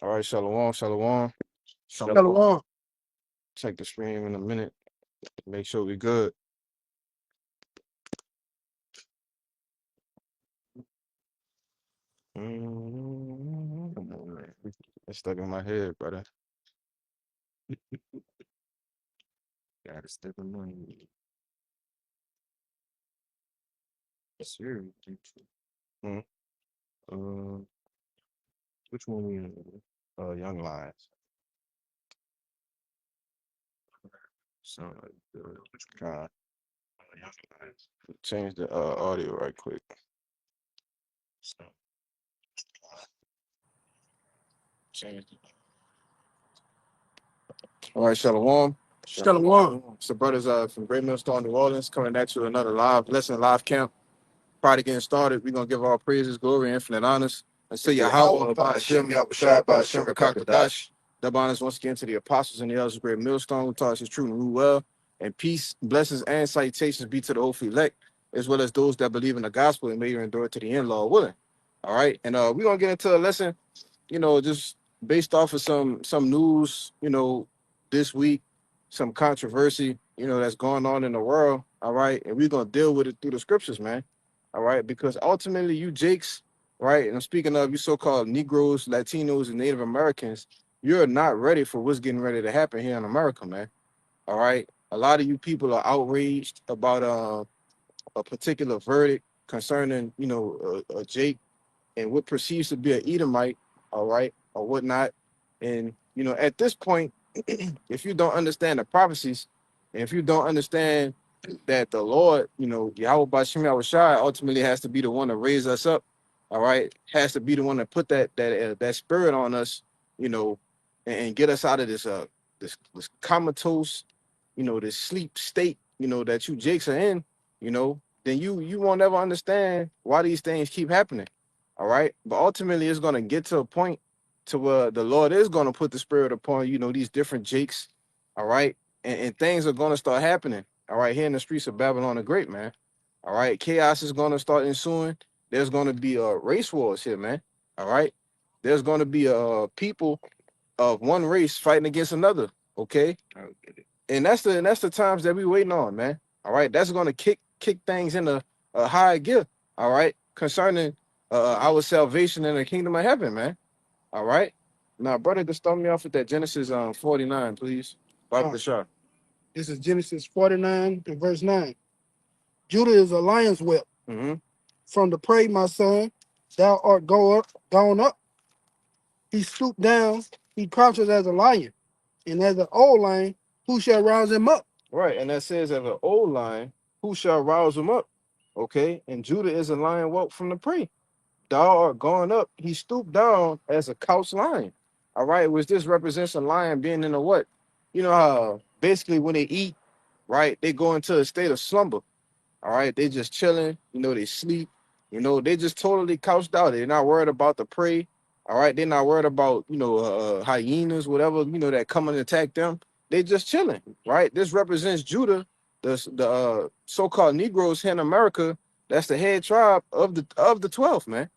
All right, Shalom, Shalom. Shalom. Check the stream in a minute. Make sure we good. It's stuck in my head, brother. Gotta stick in my head. Sure. Hmm. Uh, which one we in? Young Lions. Sound like which kind? Young Lions. Change the audio right quick. So, change the. All right, Shalom. Shalom. It's the brothers from Great Millstone, New Orleans, coming at you another live camp. Probably getting started. We're gonna give all praises, glory, infinite honors. And say Yahweh, Hashem, Yahushua, Hashem, Rakakadash. Double honors once again to the apostles and the elders of Great Millstone who taught us his truth and rule well. And peace, blessings, and salutations be to the hopefully elect, as well as those that believe in the gospel and may endure to the end, Lord willing. All right. And we're gonna get into a lesson, just based off of some news, this week, some controversy, that's going on in the world. All right. And we're gonna deal with it through the scriptures, man. All right, because ultimately you Jakes, right? And I'm speaking of you so-called Negroes, Latinos, and Native Americans, you're not ready for what's getting ready to happen here in America, man. All right. A lot of you people are outraged about a particular verdict concerning, Jake and what perceives to be an Edomite, all right, or whatnot. And at this point, if you don't understand the prophecies, and if you don't understand that the Lord, Yahweh Bashim Yahushai ultimately has to be the one to raise us up, all right, has to be the one to put that spirit on us, and get us out of this comatose, this sleep state, that you Jakes are in, then you won't ever understand why these things keep happening. All right. But ultimately it's gonna get to a point to where the Lord is gonna put the spirit upon, these different Jakes, all right, and things are gonna start happening, all right, here in the streets of Babylon the Great, man. All right, chaos is gonna start ensuing. There's gonna be race wars here, man. All right. There's gonna be people of one race fighting against another. Okay. And that's the times that we waiting on, man. All right, that's gonna kick things into a higher gear. All right, concerning our salvation in the kingdom of heaven, man. All right. Now, brother, just start me off with that Genesis 49, please. Bible shot. This is Genesis 49 and verse 9. Judah is a lion's whelp. Mm-hmm. From the prey, my son, thou art gone up. He stooped down, he crouches as a lion, and as an old lion, who shall rouse him up? Right, and that says of an old lion, who shall rouse him up? Okay, and Judah is a lion whelp from the prey. Thou art gone up. He stooped down as a couch lion. All right, which this represents a lion being in a what? You know how basically when they eat, right, they go into a state of slumber. All right, they just chilling, they sleep, they just totally couched out. They're not worried about the prey. All right, they're not worried about, hyenas, whatever, that come and attack them. They just chilling, right? This represents Judah, the so-called Negroes here in America. That's the head tribe of the 12th, man.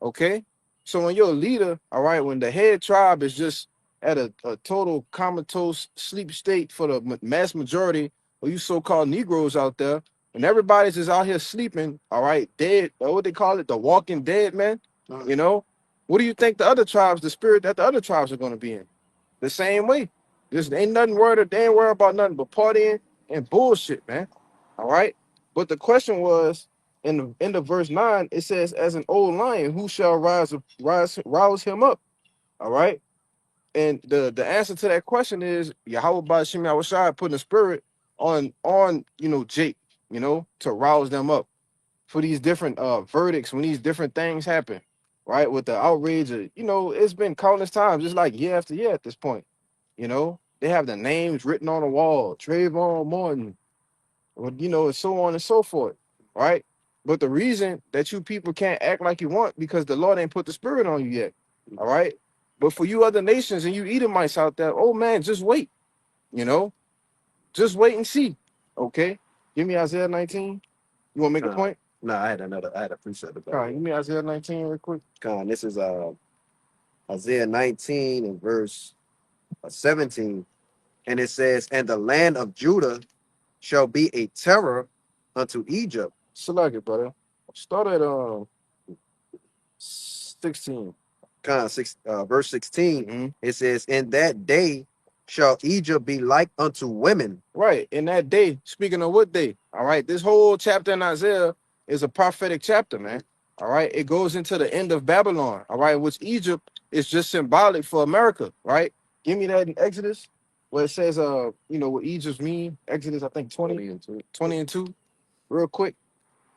Okay. So when you're a leader, all right, when the head tribe is just at a total comatose sleep state for the mass majority of you so-called Negroes out there, and everybody's just out here sleeping, all right, dead, or what they call it, the walking dead, man. What do you think the other tribes, the spirit that the other tribes are going to be in? The same way. Just ain't nothing worried, they ain't worried about nothing but partying and bullshit, man. All right. But the question was, in the end of verse 9, it says, as an old lion, who shall rouse him up? All right. And the answer to that question is Yahweh by Shem Yahushai putting a spirit on Jake, to rouse them up for these different verdicts when these different things happen, right? With the outrage of, it's been countless times, just like year after year at this point. They have the names written on the wall, Trayvon Martin, or and so on and so forth, right? But the reason that you people can't act like you want because the Lord ain't put the spirit on you yet, all right? But for you other nations and you Edomites out there, oh man, just wait, you know, just wait and see. Okay, give me Isaiah 19. You want to make a point? No, I had a precept about All right, give me Isaiah 19 real quick. This is Isaiah 19 and verse 17. And it says, and the land of Judah shall be a terror unto Egypt. Select it, brother. Start at 16. Verse 16, Mhm. it says, in that day shall Egypt be like unto women. Right. In that day, speaking of what day? All right. This whole chapter in Isaiah is a prophetic chapter, man. All right. It goes into the end of Babylon. All right. Which Egypt is just symbolic for America. Right. Give me that in Exodus where it says, what Egypt mean. Exodus, I think 20 and 2, real quick.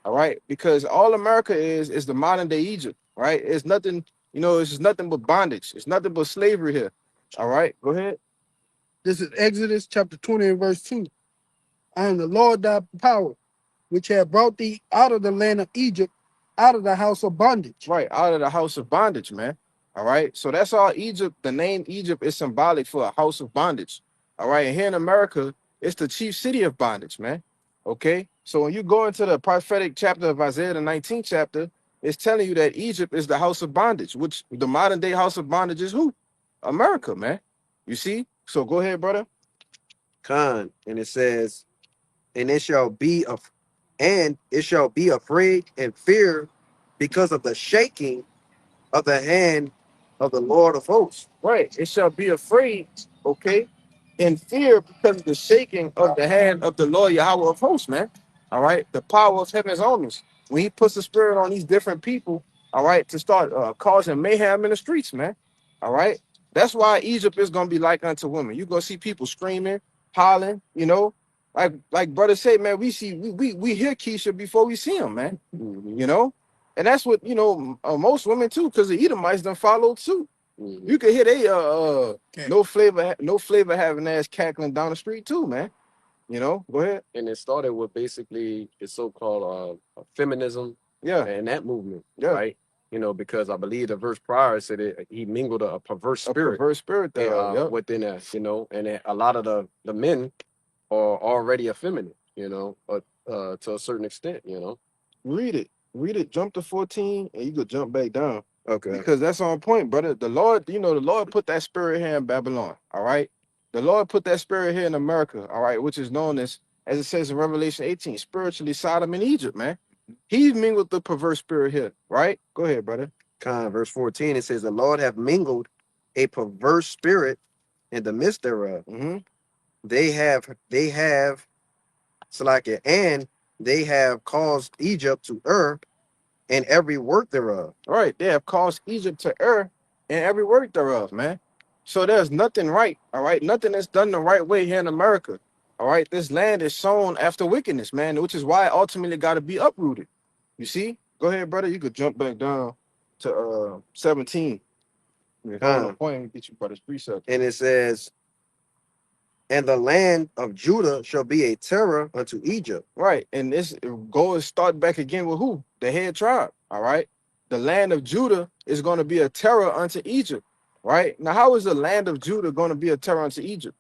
All right. Because all America is the modern day Egypt. Right. It's nothing, it's just nothing but bondage. It's nothing but slavery here. All right. Go ahead. This is Exodus chapter 20 and verse 2. I am the Lord thy power, which have brought thee out of the land of Egypt, out of the house of bondage. Right, out of the house of bondage, man. All right. So that's all Egypt. The name Egypt is symbolic for a house of bondage. All right. And here in America, it's the chief city of bondage, man. Okay. So when you go into the prophetic chapter of Isaiah, the 19th chapter, it's telling you that Egypt is the house of bondage, which the modern day house of bondage is who? America, man. You see? So go ahead, brother. And it says, and it shall be afraid and fear because of the shaking of the hand of the Lord of hosts. Right. It shall be afraid, okay, in fear because of the shaking of the hand of the Lord Yahweh of hosts, man. All right. The power of heaven's armies. When he puts the spirit on these different people, all right, to start causing mayhem in the streets, man. All right. That's why Egypt is gonna be like unto women. You're gonna see people screaming, hollering, like brother said, man, we hear Keisha before we see him, man. You know, and that's what most women too, because the Edomites done followed suit. You can hear they no flavor having ass cackling down the street too, man. Go ahead. And it started with basically the so-called feminism, Yeah, and that movement, yeah. right? Because I believe the verse prior said he mingled a perverse A spirit perverse spirit there. Yep. within us, and a lot of the men are already effeminate, to a certain extent. Read it. Read it. Jump to 14 and you could jump back down. Okay. Because that's on point, brother. The Lord put that spirit here in Babylon. All right. The Lord put that spirit here in America, all right, which is known as it says in Revelation 18, spiritually Sodom and Egypt, man. He mingled the perverse spirit here, right? Go ahead, brother. Verse 14, it says, the Lord have mingled a perverse spirit in the midst thereof. Mm-hmm. They have Salakia, and they have caused Egypt to err in every work thereof. All right, they have caused Egypt to err in every work thereof, man. So there's nothing right, all right? Nothing that's done the right way here in America. All right, this land is sown after wickedness, man, which is why it ultimately got to be uprooted. You see? Go ahead, brother. You could jump back down to 17. Point and get you brother's precept. And it says, and the land of Judah shall be a terror unto Egypt. Right. And this go and start back again with who? The head tribe. All right. The land of Judah is going to be a terror unto Egypt. Right. Now, how is the land of Judah going to be a terror unto Egypt?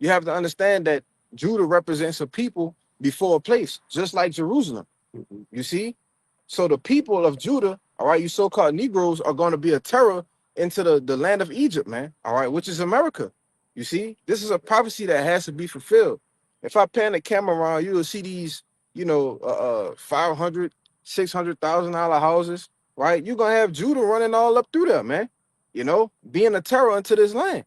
You have to understand that Judah represents a people before a place, just like Jerusalem. You see? So the people of Judah, all right, you so-called Negroes, are going to be a terror into the land of Egypt, man. All right, which is America. You see? This is a prophecy that has to be fulfilled. If I pan the camera around, you will see these, 500, $600,000 houses, right? You're going to have Judah running all up through there, man. Being a terror into this land.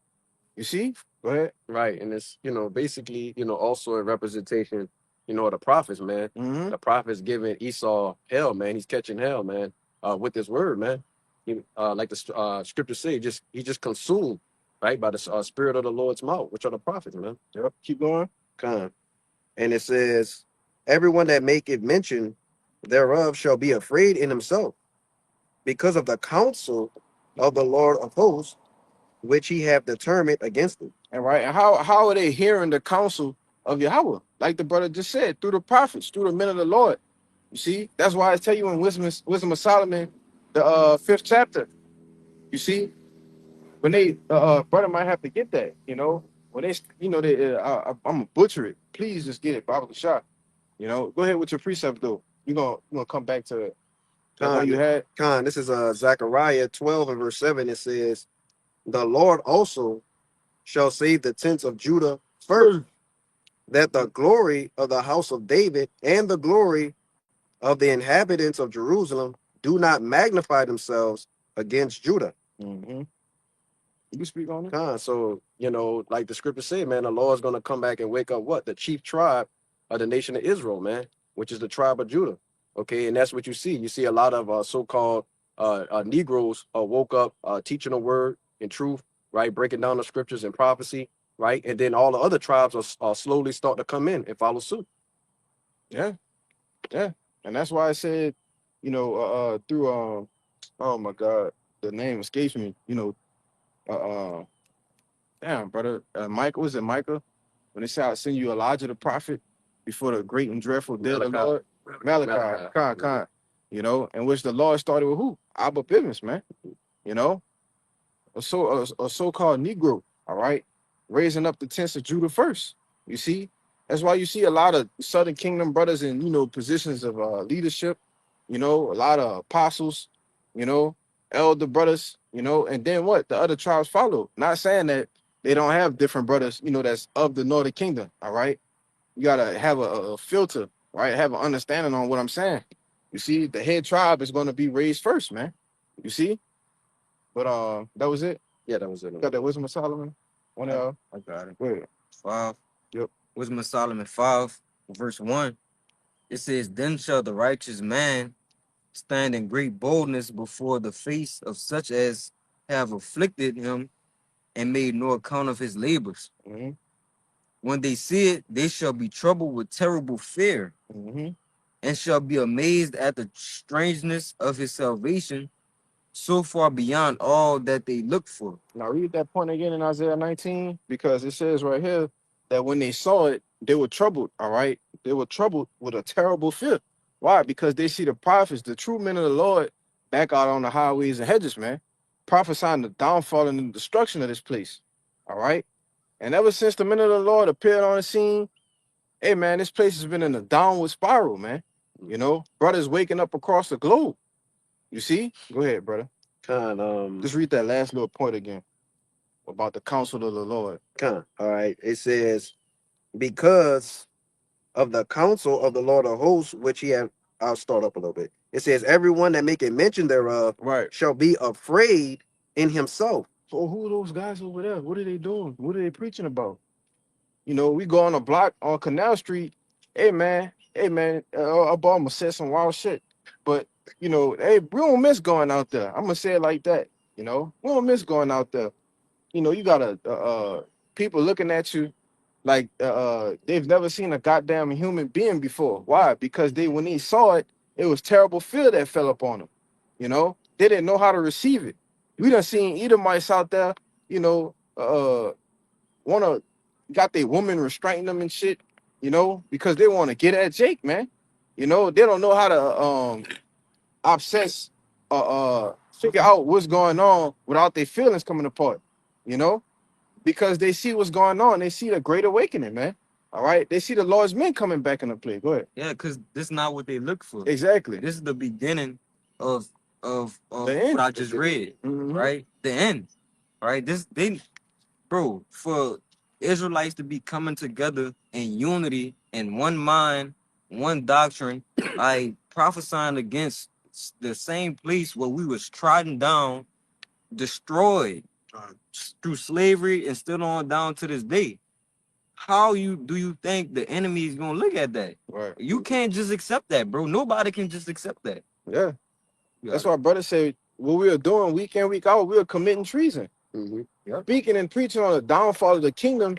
You see? Go ahead. Right. And it's, basically, also a representation, of the prophets, man. Mm-hmm. The prophets giving Esau hell, man. He's catching hell, man, with this word, man. Like the scripture say, he just consumed, right, by the spirit of the Lord's mouth, which are the prophets, man. Yep. Keep going. And it says, everyone that maketh mention thereof shall be afraid in himself because of the counsel of the Lord of hosts, which he have determined against them. And right, and how are they hearing the counsel of Yahweh? Like the brother just said, through the prophets, through the men of the Lord. You see, that's why I tell you in Wisdom of Solomon, the 5th chapter. You see, when they brother might have to get that, when they, I'm gonna butcher it. Please just get it, Bible shot. Go ahead with your precept though. You're gonna come back to it. You had. This is Zechariah 12 and verse 7. It says, the Lord also shall save the tents of Judah first, that the glory of the house of David and the glory of the inhabitants of Jerusalem do not magnify themselves against Judah. Mm-hmm. You speak on it. So, like the scripture say, man, the Lord's going to come back and wake up what? The chief tribe of the nation of Israel, man, which is the tribe of Judah. Okay, and that's what you see. You see a lot of so-called Negroes woke up teaching the word and truth, right? Breaking down the scriptures and prophecy, right? And then all the other tribes are slowly start to come in and follow suit. Yeah, yeah, and that's why I said, through oh my God, the name escapes me. Damn, brother, Micah, was it Micah? When they say I'll send you Elijah the prophet before the great and dreadful day of the Lord, Malachi, Khan, in which the Lord started with who? Abba Bivens, man. You know, a so-called Negro, all right, raising up the tents of Judah first. You see, that's why you see a lot of Southern Kingdom brothers in positions of leadership. A lot of apostles. Elder brothers. And then what? The other tribes follow. Not saying that they don't have different brothers. That's of the Northern Kingdom. All right, you gotta have a filter, right? Have an understanding on what I'm saying. You see, the head tribe is going to be raised first, man. You see. But that was it. Yeah, that was it. Got that Wisdom of Solomon. One of y'all. I got it. Go ahead. 5. Yep. Wisdom of Solomon 5, verse 1. It says, Then shall the righteous man stand in great boldness before the face of such as have afflicted him and made no account of his labors. Mm-hmm. When they see it, they shall be troubled with terrible fear, Mm-hmm. and shall be amazed at the strangeness of his salvation, so far beyond all that they look for. Now read that point again in Isaiah 19, because it says right here that when they saw it, they were troubled. All right, they were troubled with a terrible fear. Why? Because they see the prophets, the true men of the Lord, back out on the highways and hedges, man, prophesying the downfall and the destruction of this place. All right, and ever since the men of the Lord appeared on the scene, hey man, this place has been in a downward spiral, man. Brothers waking up across the globe. You see? Go ahead, brother. Just read that last little point again about the counsel of the Lord. All right. It says, because of the counsel of the Lord of hosts, which he have. I'll start up a little bit. It says, everyone that make a mention thereof Right. shall be afraid in himself. So who are those guys over there? What are they doing? What are they preaching about? We go on a block on Canal Street. Hey man, Obama said some wild shit. But hey, we don't miss going out there. I'm gonna say it like that. We don't miss going out there. You got people looking at you like they've never seen a goddamn human being before. Why? Because when they saw it, it was terrible fear that fell upon them. They didn't know how to receive it. We done seen Edomites out there, wanna got their woman restraining them and shit, because they want to get at Jake, man. They don't know how to obsess figure out what's going on without their feelings coming apart, because they see what's going on. They see the great awakening, man. All right. They see the Lord's men coming back in the play. Go ahead. Yeah, because this is not what they look for. Exactly. This is the beginning of The end. what I just read, Mhm. right? The end, right? For Israelites to be coming together in unity in one mind, one doctrine, like prophesying against the same place where we was trodden down, destroyed through slavery, and still on down to this day. How do you think the enemy is gonna look at that? Right. You can't just accept that, bro. Nobody can just accept that. Yeah. That's why brother said what we are doing week in, week out, we are committing treason. Mm-hmm. Speaking and preaching on the downfall of the kingdom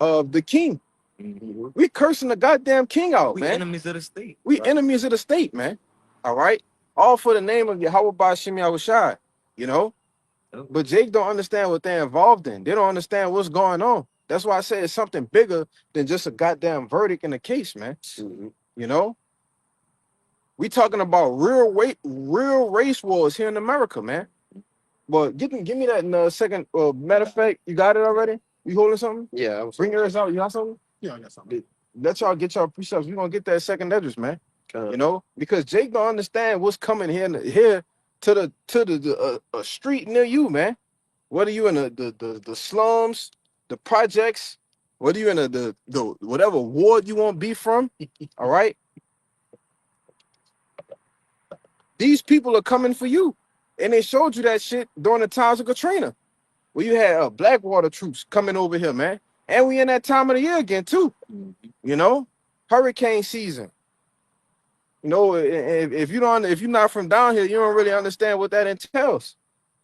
of the king. Mm-hmm. We cursing the goddamn king out, We man. enemies of the state. We enemies of the state, man. All right. All for the name of Yahweh Bashim Yahushai, But Jake don't understand what they're involved in. They don't understand what's going on. That's why I say it's something bigger than just a goddamn verdict in the case, man. Mm-hmm. We talking about real race wars here in America, man. But give me that in a second. Matter of fact, you got it already? You holding something? Yeah. I was Bring yours out. You got something? Yeah, I got something. Let y'all get y'all precepts. We're gonna get that second address, man. Because Jake don't understand what's coming here to the street near you, man. Whether you in the slums, the projects, whether you in the whatever ward you want to be from, all right, these people are coming for you. And they showed you that shit during the times of Katrina, where you had Blackwater troops coming over here, man. And we in that time of the year again, too. You know, hurricane season. You know, if you don't, if you're not from down here, you don't really understand what that entails.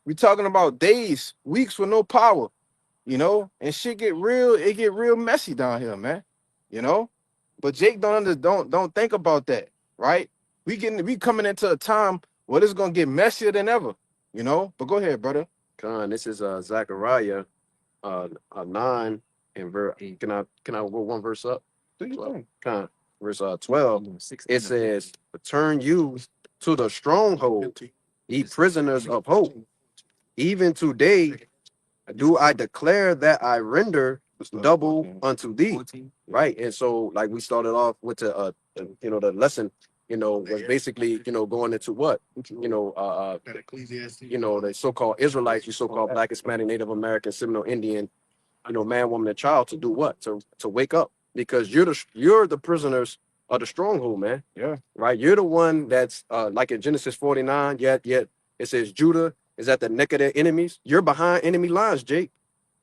We talking about days, weeks with no power, you know, and shit get real. It get real messy down here, man. You know, but Jake don't think about that, right? We coming into a time where it's gonna get messier than ever, you know. But go ahead, brother. Con, this is Zechariah 9 and verse. Can I go one verse up? Do your thing. Con, verse 12. It says, "Return you to the stronghold, ye prisoners of hope. Even today do I declare that I render double unto thee." 14. Right. And so, like we started off with the lesson, was basically, going into what, the so-called Israelites, you so-called Black, Hispanic, Native American, Seminole Indian, man, woman, and child, to do what? To wake up, because you're the prisoners of the stronghold, man. Yeah. Right. You're the one that's like in Genesis 49, yet it says Judah is at the neck of their enemies. You're behind enemy lines, Jake.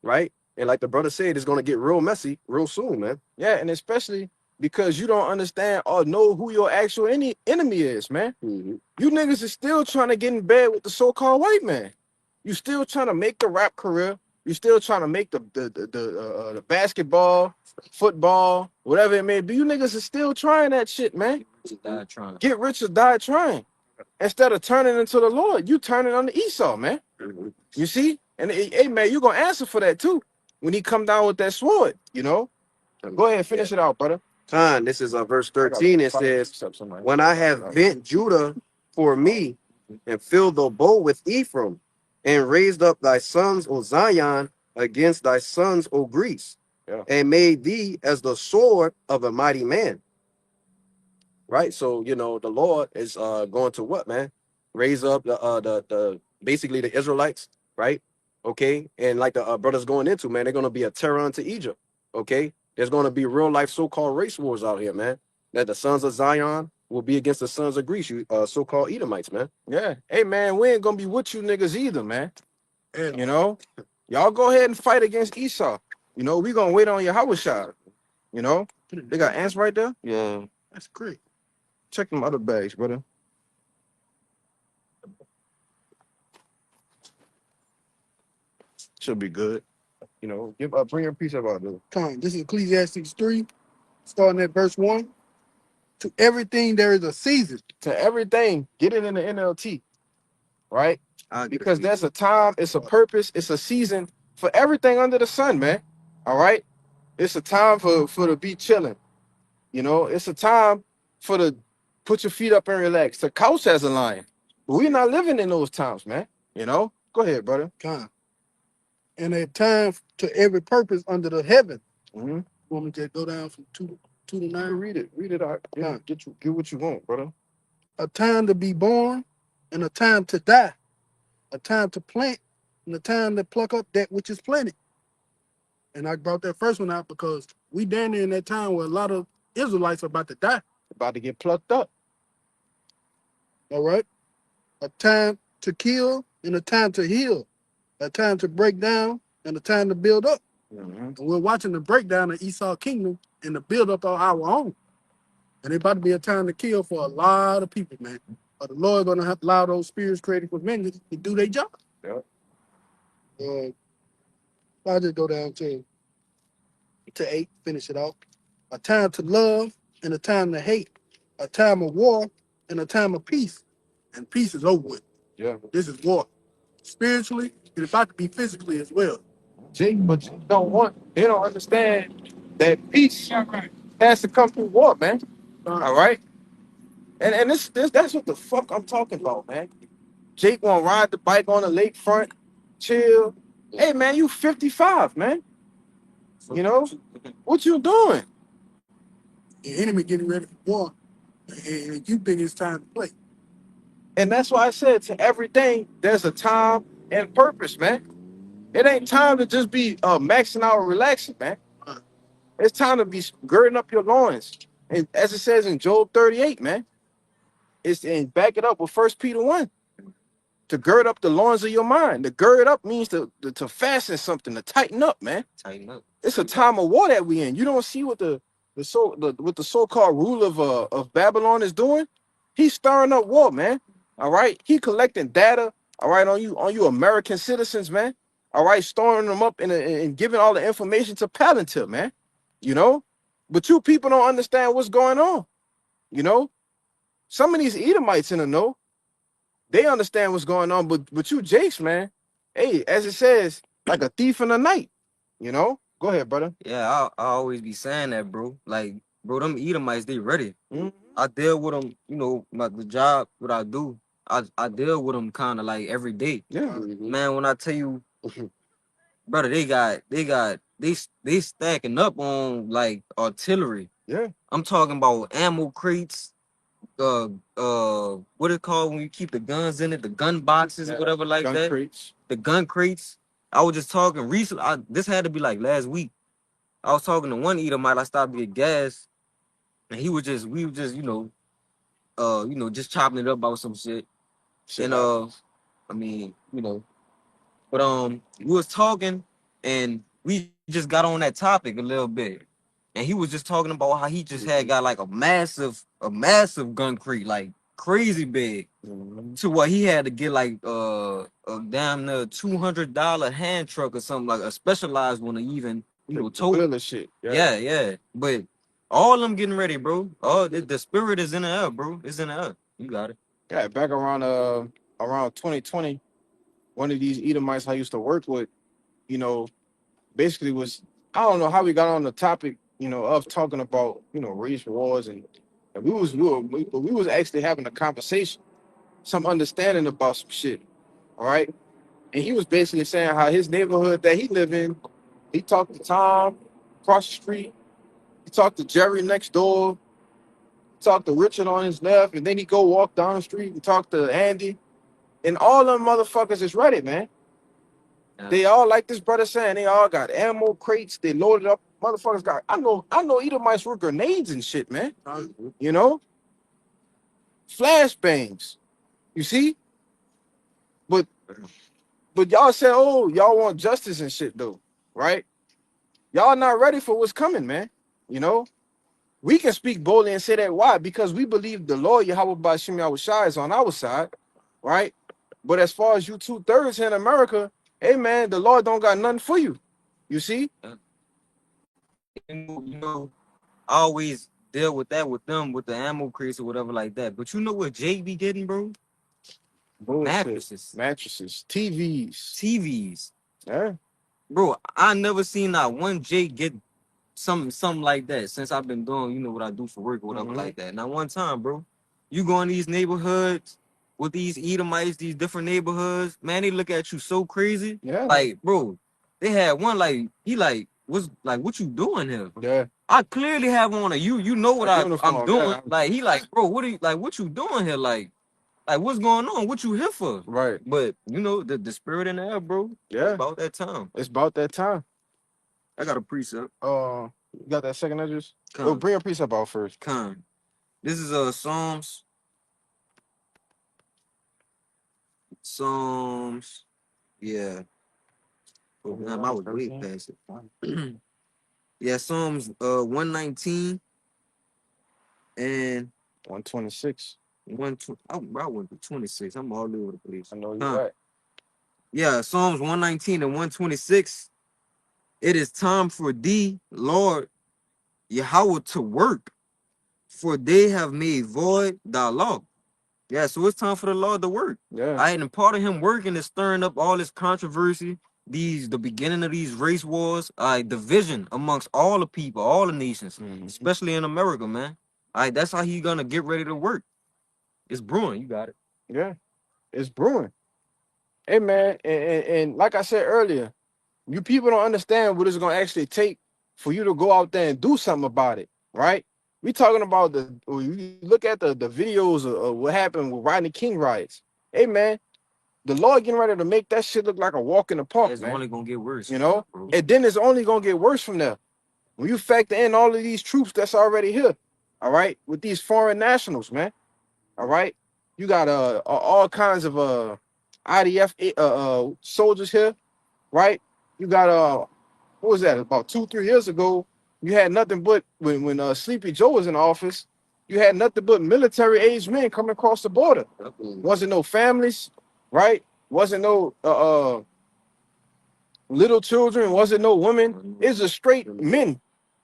Right. And like the brother said, it's gonna get real messy real soon, man. Yeah, and especially because you don't understand or know who your actual enemy is, man. Mhm. You niggas is still trying to get in bed with the so-called white man. You still trying to make the rap career. You still trying to make the basketball, football, whatever it may be. You niggas is still trying that shit, man. Just died trying. Get rich or die trying. Instead of turning into the Lord, you turning on the Esau, man. You see? And hey, man, you gonna answer for that too when he come down with that sword, you know? Go ahead, finish it out, brother. Con, this is verse 13. It says, "When I have bent Judah for me, and filled the bow with Ephraim, and raised up thy sons, O Zion, against thy sons, O Greece, Yeah. and made thee as the sword of a mighty man." Right. So, the Lord is going to what, man? Raise up the basically the Israelites, right? Okay. And like the brothers going into, man, they're gonna be a terror unto Egypt. Okay. There's gonna be real life so-called race wars out here, man. That the sons of Zion will be against the sons of Greece, you so-called Edomites, man. Yeah. Hey, man, we ain't gonna be with you niggas either, man. You know? Y'all go ahead and fight against Esau. You know, we gonna wait on your Hawashad. You know? They got ants right there? Yeah. That's great. Check them other bags, brother. Should be good. You know, bring your piece up out there. Come, this is Ecclesiastes 3, starting at verse 1. To everything there is a season. To everything, get it in the NLT, right? I'll get Because it. there's a time, it's a purpose, it's a season for everything under the sun, man. All right? It's a time for to be chilling. You know, it's a time for to put your feet up and relax. The couch has a lion. But we're not living in those times, man. You know? Go ahead, brother. Come. And a time to every purpose under the heaven. Mm-hmm. Want me to go down from 2 to 9? Read it out. Yeah, get what you want, brother. A time to be born and a time to die. A time to plant and a time to pluck up that which is planted. And I brought that first one out because we down there in that time where a lot of Israelites are about to die. About to get plucked up. All right? A time to kill and a time to heal. A time to break down and a time to build up. Mm-hmm. And we're watching the breakdown of Esau kingdom and the build up of our own. And it's about to be a time to kill for a lot of people, man. But the Lord gonna have to allow those spirits created for men to do their job. Yeah. I'll just go down to 8, finish it off. A time to love and a time to hate. A time of war and a time of peace. And peace is over with. Yeah. This is war. Spiritually, it's about to be physically as well. Jake, but you they don't understand that peace has to come through war, man. All right? And that's what the fuck I'm talking about, man. Jake wanna ride the bike on the lakefront, chill. Hey man, you 55, man. You know? What you doing? The enemy getting ready for war. And you think it's time to play. And that's why I said to everything, there's a time and purpose, man. It ain't time to just be maxing out and relaxing, man. It's time to be girding up your loins. And as it says in Job 38, man, it's and back it up with 1 Peter 1. To gird up the loins of your mind. To gird up means to fasten something, to tighten up, man. Tighten up. It's a time of war that we in. You don't see what the so-called ruler of Babylon is doing? He's stirring up war, man. All right. He collecting data, all right, on you American citizens, man. All right, storing them up and giving all the information to Palantir, man. You know? But you people don't understand what's going on. You know? Some of these Edomites in the know, they understand what's going on, but you Jakes, man, hey, as it says, like a thief in the night, you know? Go ahead, brother. Yeah, I always be saying that, bro. Like, bro, them Edomites, they ready. Mhm. I deal with them, you know, the job, what I do, I deal with them kind of like every day. Yeah. Man, when I tell you, brother, they stacking up on like artillery. Yeah. I'm talking about ammo crates, what it called when you keep the guns in it, the gun boxes or whatever like Gun that. crates. The gun crates. I was just talking recently. This had to be like last week. I was talking to one Edomite. I stopped to get gas, and we were just, just chopping it up about some shit. Shit. And I mean, but we was talking, and we just got on that topic a little bit, and he was just talking about how he just had got like a massive gun crate, like crazy big, to what he had to get like a damn near $200 hand truck or something, like a specialized one, to even tow. Gorilla shit. Yeah. But all them getting ready, bro. Oh, the spirit is in the air, bro. It's in the air. You got it. Yeah, back around 2020, one of these Edomites I used to work with, basically was, I don't know how we got on the topic, of talking about, race wars and we was actually having a conversation, some understanding about some shit. All right. And he was basically saying how his neighborhood that he lived in, he talked to Tom across the street, he talked to Jerry next door, he talked to Richard on his left, and then he go walk down the street and talk to Andy. And all them motherfuckers is ready, man. Yeah. They all, like this brother saying, they all got ammo crates, they loaded up. Motherfuckers got, I know Edomites with grenades and shit, man. Flashbangs. You see? But y'all said, oh, y'all want justice and shit though, right? Y'all not ready for what's coming, man. We can speak boldly and say that. Why? Because we believe the Lord Yahweh Bashim Yahushua is on our side, right? But as far as you 2/3 here in America, hey man, the Lord don't got nothing for you. You see? I always deal with that with them, with the ammo crates or whatever like that. But you know what Jay be getting, bro? Bullshit. Mattresses, TVs. Yeah. Bro, I never seen not one Jay get something like that since I've been doing, what I do for work or whatever like that. Not one time, bro. You go in these neighborhoods with these Edomites, these different neighborhoods, man, they look at you so crazy. Yeah. Like, bro, they had one like, he like, what you doing here? Yeah. I clearly have on a you know what I'm doing. Yeah. Like, he like, bro, what you doing here? Like what's going on? What you here for? Right. But the spirit in the air, bro. Yeah. It's about that time. It's about that time. I got a precept. You got that second address? Come. Oh, bring a precept out first. Come. This is Psalms. Yeah. Oh, man, I was way past it. Yeah, Psalms 119 and 126. 120. I went to 26. I'm all over the place. I know you're right. Yeah, Psalms 119 and 126. It is time for thee, Lord Yahweh, to work, for they have made void thy law. Yeah, so it's time for the Lord to work. Yeah. And part of him working is stirring up all this controversy, the beginning of these race wars, division amongst all the people, all the nations, especially in America, man. That's how he's gonna get ready to work. It's brewing. You got it. Yeah, it's brewing. Hey man, and like I said earlier, you people don't understand what it's gonna actually take for you to go out there and do something about it, right? We talking about you look at the videos of what happened with Rodney King riots. Hey man, The Lord getting ready to make that shit look like a walk in the park, It's man. only gonna get worse. You know, bro. and then it's only gonna get worse from there. When you factor in all of these troops that's already here, all right, with these foreign nationals, man, all right, you got all kinds of IDF soldiers here, right? You got what was that? About 2-3 years ago, you had nothing but when Sleepy Joe was in office, you had nothing but military aged men coming across the border. Wasn't no families, right? Wasn't no little children, wasn't no women. It's just straight men,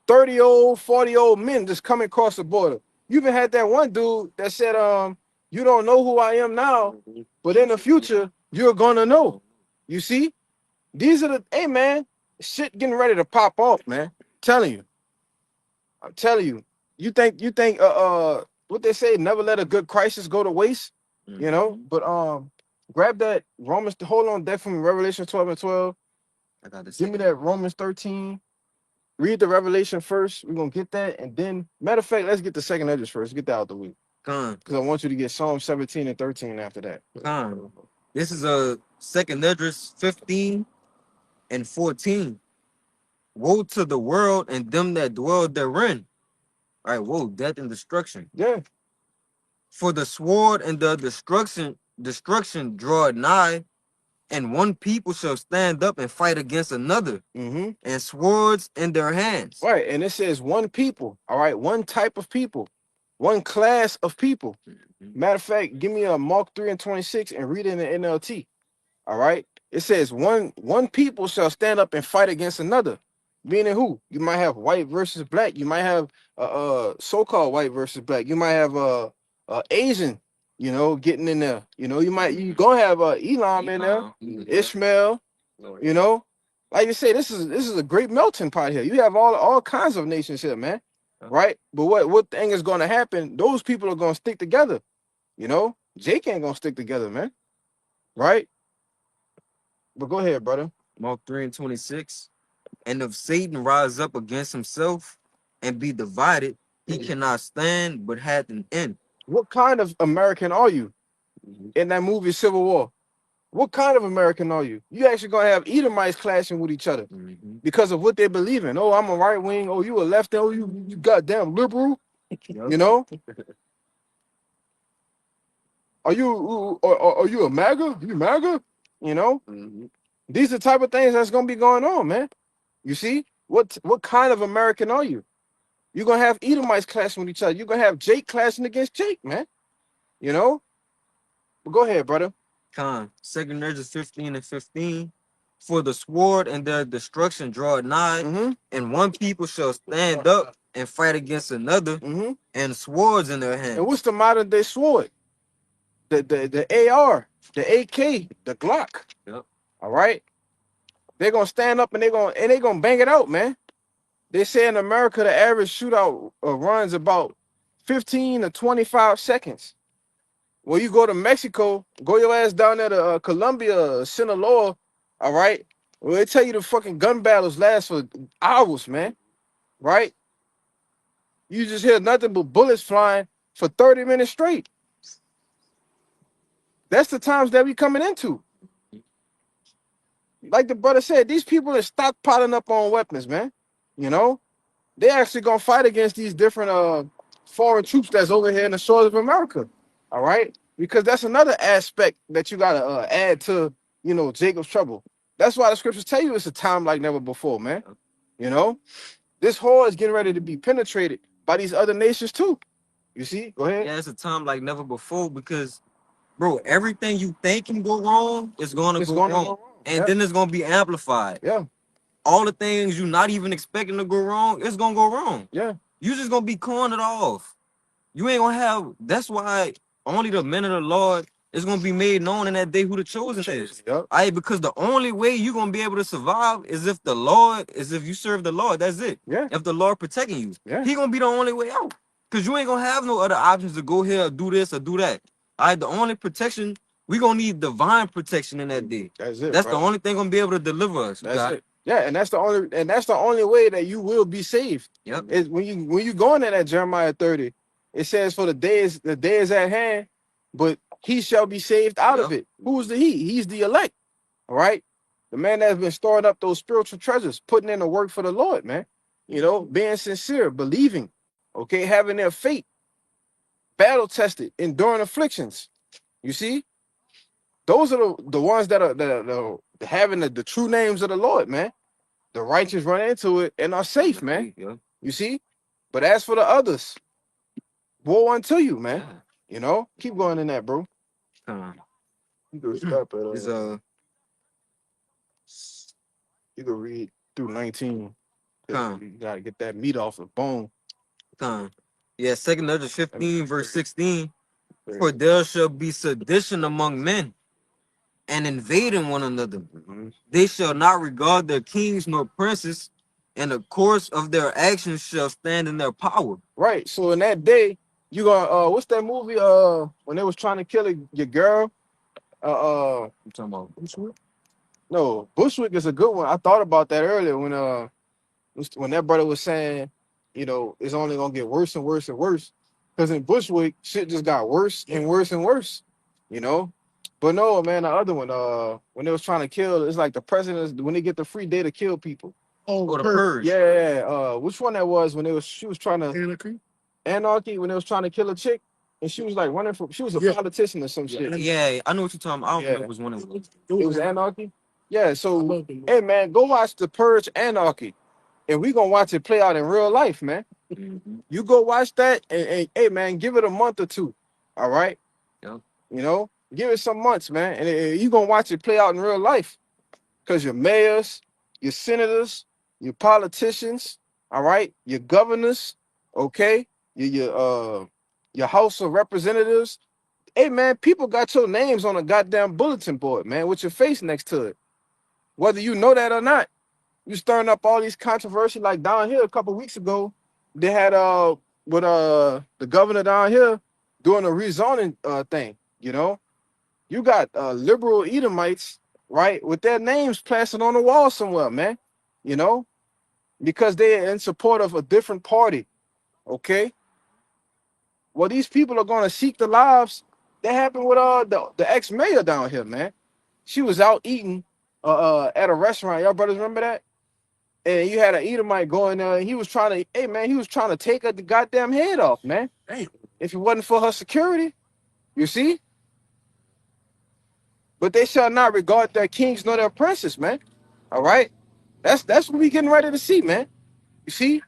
30-year-old, 40-year-old men just coming across the border. You even had that one dude that said, you don't know who I am now, but in the future, you're gonna know. You see? These are the, hey man, shit getting ready to pop off, man. I'm telling you. You think what they say, never let a good crisis go to waste, you know? But grab that Romans, hold on, that from Revelation 12 and 12. I got this. Give me that Romans 13. Read the Revelation first. We're gonna get that, and then matter of fact, let's get the second edges first. Get that out the way. Con. Because I want you to get Psalm 17 and 13 after that. Con. This is a second Esdras 15 and 14. Woe to the world and them that dwell therein. All right, woe, death and destruction. Yeah. For the sword and the destruction draw nigh, and one people shall stand up and fight against another, Mm-hmm. and swords in their hands. Right, and it says one people, all right, one type of people, one class of people. Matter of fact, give me a Mark 3 and 26 and read it in the NLT. All right. It says one people shall stand up and fight against another. Meaning who? You might have white versus black. You might have so-called white versus black. You might have Asian, you know, getting in there. You know, you gonna have Elam in there, Ishmael, you know. Like you say, this is a great melting pot here. You have all kinds of nations here, man. Right? But what thing is gonna happen? Those people are gonna stick together. You know, Jake ain't gonna stick together, man. Right? But go ahead, brother. Mark 3 and 26. And if Satan rise up against himself and be divided, he cannot stand but hath an end. What kind of American are you in that movie Civil War? What kind of American are you? You actually gonna have Edomites clashing with each other because of what they believe in. Oh, I'm a right wing. Oh, you a left. Oh, you goddamn liberal. You know? Are you a MAGA? You MAGA? You know? These are the type of things that's gonna be going on, man. You see? What kind of American are you? You're gonna have Edomites clashing with each other. You're gonna have Jake clashing against Jake, man. You know? But go ahead, brother. Con. 2 Esdras 15 and 15. For the sword and their destruction draw nigh, and one people shall stand up and fight against another, and swords in their hands. And what's the modern day sword? The AR, the AK, the Glock. Yep. All right. They're gonna stand up and they're gonna bang it out, man. They say in America the average shootout runs about 15 to 25 seconds. When you go to Mexico, go your ass down there to Colombia, Sinaloa, all right? Well, they tell you the fucking gun battles last for hours, man, right? You just hear nothing but bullets flying for 30 minutes straight. That's the times that we coming into. Like the brother said, these people are stockpiling up on weapons, man. You know? They actually gonna fight against these different foreign troops that's over here in the shores of America. All right, because that's another aspect that you gotta add to, you know, Jacob's trouble. That's why the scriptures tell you it's a time like never before, man. You know, this whore is getting ready to be penetrated by these other nations too. You see? Go ahead. Yeah, it's a time like never before because, bro, everything you think can go wrong is gonna go wrong. And then it's gonna be amplified. Yeah. All the things you're not even expecting to go wrong, it's gonna go wrong. Yeah. You just gonna be calling it off. You ain't gonna have. That's why only the men of the Lord is gonna be made known in that day who the chosen is. Yep. Because the only way you're gonna be able to survive is if you serve the Lord. That's it. Yeah. If the Lord protecting you, Yeah. He gonna be the only way out. Cause you ain't gonna have no other options to go here, or do this, or do that. The only protection. We gonna need divine protection in that day. That's it. That's bro. the only thing gonna be able to deliver us. That's it. Yeah, and that's the only way that you will be saved. Yep. Is when you go into that Jeremiah 30, it says for the day is at hand, but he shall be saved out of Yep. it. Who's the he? He's the elect. All right. The man that's been storing up those spiritual treasures, putting in the work for the Lord, man. You know, being sincere, believing, okay, having their faith, battle tested, enduring afflictions. You see, those are the ones that are having the true names of the Lord, man. The righteous run into it and are safe, man. Yeah. You see? But as for the others, woe unto you, man. Yeah. You know, keep going in that, bro. Con. You can stop at It's you can read through 19. Con. You gotta get that meat off the bone. Con. Yeah, 2 Esdras 15, verse 16. For there shall be sedition among men, and invading one another. Mhm. They shall not regard their kings nor princes, and the course of their actions shall stand in their power. Right. So in that day, you gonna what's that movie? When they was trying to kill your girl. I'm talking about Bushwick? No, Bushwick is a good one. I thought about that earlier when that brother was saying, you know, it's only gonna get worse and worse and worse. Because in Bushwick, shit just got worse and worse and worse. You know? But no, man, the other one, when they was trying to kill, it's like the presidents when they get the free day to kill people. Oh, the Purge. purge. Yeah, which one that was when she was trying to Anarchy. when they was trying to kill a chick and she was like running for she was a Yeah. politician or some shit. Yeah, I know what you're talking about. I don't Yeah. know if it was one of them. It was Anarchy. Yeah, I so love them. hey man, go watch the Purge Anarchy. And we gonna watch it play out in real life, man. Mhm. You go watch that and hey man, give it a month or two. All right. Yeah. You know, give it some months, man. And you gonna watch it play out in real life. Because your mayors, your senators, your politicians, all right, your governors, okay, your House of Representatives. Hey man, people got your names on a goddamn bulletin board, man, with your face next to it. Whether you know that or not. You stirring up all these controversy like down here a couple weeks ago. They had with the governor down here doing a rezoning thing, you know. You got liberal Edomites, right, with their names plastered on the wall somewhere, man. You know, because they're in support of a different party. Okay. Well, these people are gonna seek the lives. That happened with the ex-mayor down here, man. She was out eating at a restaurant. Y'all brothers remember that? And you had an Edomite going there, and he was trying to, hey man, he was trying to take her the goddamn head off, man. Damn. If it wasn't for her security, you see. But they shall not regard their kings nor their princes, man. All right, that's what we getting ready to see, man. You see.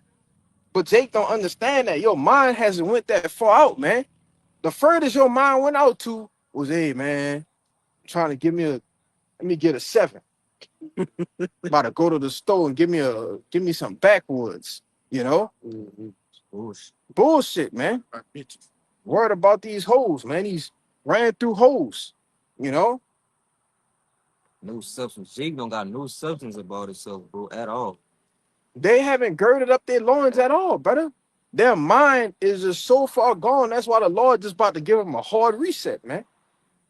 But Jake don't understand that your mind hasn't went that far out, man. The furthest your mind went out to was, hey man, trying to let me get a 7. About to go to the store and give me some backwoods, you know? Bullshit, man. Worried about these hoes, man. He's ran through holes, you know? No substance. Jake don't got no substance about himself, bro, at all. They haven't girded up their loins at all, brother. Their mind is just so far gone. That's why the Lord just about to give them a hard reset, man.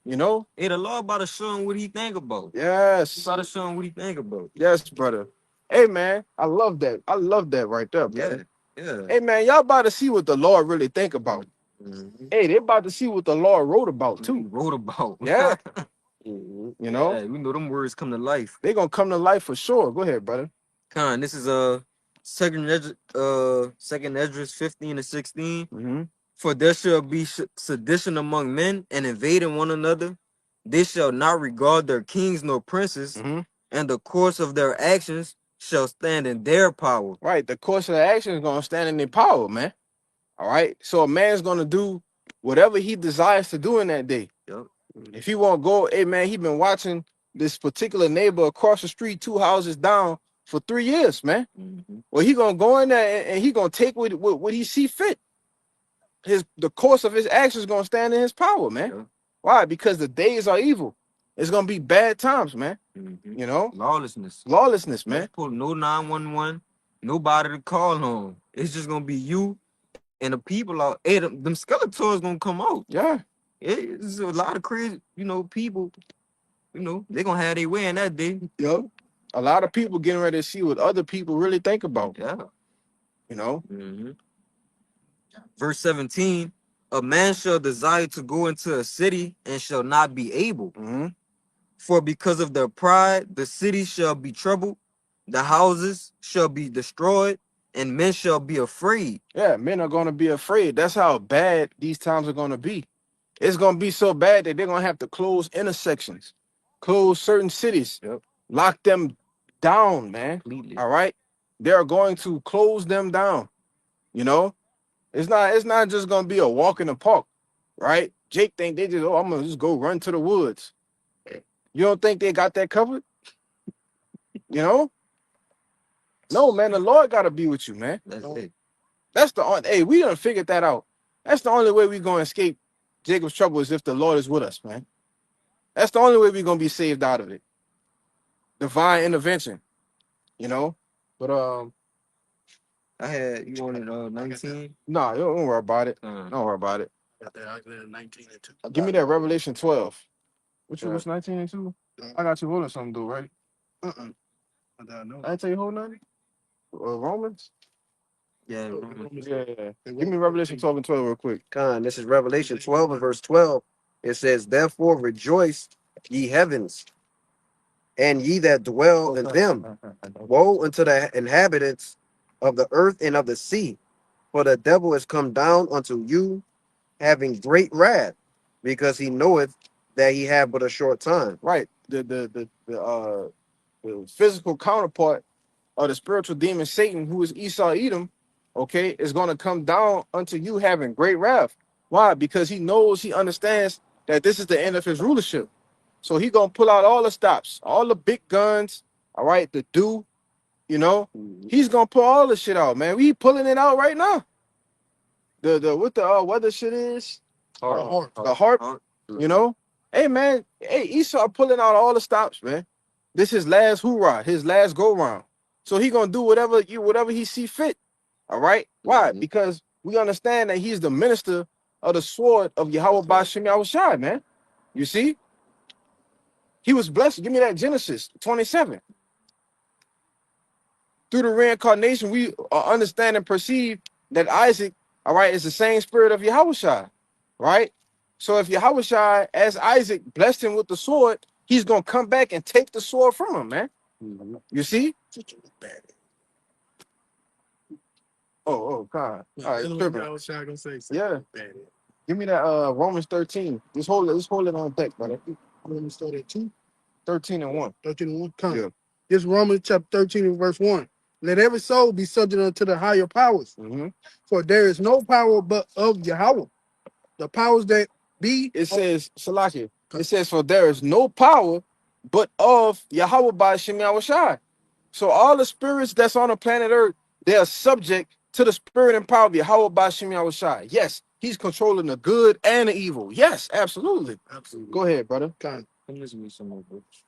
You know? Hey, the Lord about to show him what he think about. Yes. He about to show him what he think about. Yes, brother. Hey, man, I love that. I love that right there, brother. Yeah. Hey, man, y'all about to see what the Lord really think about. Mhm. Hey, they about to see what the Lord wrote about, He too. wrote about. Yeah. You know? Yeah, we know them words come to life. They gonna come to life for sure. Go ahead, brother. Con, this is second Esdras 15 and 16. Mm-hmm. For there shall be sedition among men and invading one another. They shall not regard their kings nor princes, Mm-hmm. and the course of their actions shall stand in their power. Right. The course of the action is gonna stand in their power, man. All right. So a man's gonna do whatever he desires to do in that day. Yep. If he won't go, hey man, he been watching this particular neighbor across the street, 2 houses down, for 3 years, man. Mm-hmm. Well, he gonna go in there and he gonna take what he see fit. The course of his actions gonna stand in his power, man. Yep. Why? Because the days are evil. It's gonna be bad times, man. Mm-hmm. You know, Lawlessness, man. Pull no 911, nobody to call on. It's just gonna be you and the people out. Hey, them Skeletors gonna come out. Yeah. It's a lot of crazy, people. They're gonna have their way in that day. Yep. A lot of people getting ready to see what other people really think about. Yeah. You know. Mm-hmm. Verse 17. a man shall desire to go into a city and shall not be able. Mm-hmm. For because of their pride, the city shall be troubled, the houses shall be destroyed, and men shall be afraid. Yeah, men are going to be afraid. That's how bad these times are going to be. It's going to be so bad that they're going to have to close intersections, close certain cities, Yep. lock them down, man. Completely. All right? They're going to close them down. You know? It's not just going to be a walk in the park, right? Jake think they just, I'm going to just go run to the woods. You don't think they got that covered? You know? No, man, the Lord got to be with you, man. That's it. That's the only, hey, we done figured that out. That's the only way we're going to escape Jacob's trouble is if the Lord is with us, man. That's the only way we're going to be saved out of it. Divine intervention, you know? But, I had you wanted 19. nah, don't worry about it. Uh, Don't worry about it. Got that Isaiah 19 and 2. Give me that Revelation 12. What you Yeah. was 19 and 2? I got you holding something, though, right? I don't know. I didn't tell you hold nothing? Romans? yeah. Yeah. Give me Revelation 12 and 12 real quick. Con, this is Revelation 12 and verse 12. It says, "Therefore rejoice, ye heavens, and ye that dwell in them. Woe unto the inhabitants of the earth and of the sea, for the devil is come down unto you, having great wrath, because he knoweth that he have but a short time." Right. The physical counterpart of the spiritual demon Satan, who is Esau Edom, okay, is going to come down unto you having great wrath. Why? Because he knows, he understands that this is the end of his rulership. So he going to pull out all the stops, all the big guns, all right, the do, you know, he's going to pull all the shit out, man. We pulling it out right now. What the weather shit is, the harp, you know. Hey, man, hey, Esau pulling out all the stops, man. This his last hoorah, his last go round. So he gonna do whatever he see fit. All right. Why? Because we understand that he's the minister of the sword of Yahweh Ba'Shem Yahushai, man. You see? He was blessed. Give me that Genesis 27. Through the reincarnation, we understand and perceive that Isaac, all right, is the same spirit of Yahushai, right? So if Yahushai, as Isaac, blessed him with the sword, he's gonna come back and take the sword from him, man. You see? Oh, God. All right, tripping. I was gonna say. Yeah. Give me that Romans 13. Just hold it on deck, brother. Let me start at 2. 13 and 1. 13 and 1. Come. Yeah. This Romans chapter 13 and verse 1. Let every soul be subject unto the higher powers, Mm-hmm. for there is no power but of Yahweh. The powers that be. It says, Salaki, it says, for there is no power but of Yahweh Ba'Shem Yahushai. So all the spirits that's on the planet Earth, they are subject to the spirit and power of Yahweh Ba'Shem Yahushai. Yes, he's controlling the good and the evil. Yes, absolutely. Absolutely. Go ahead, brother. Come. Let me read some more books.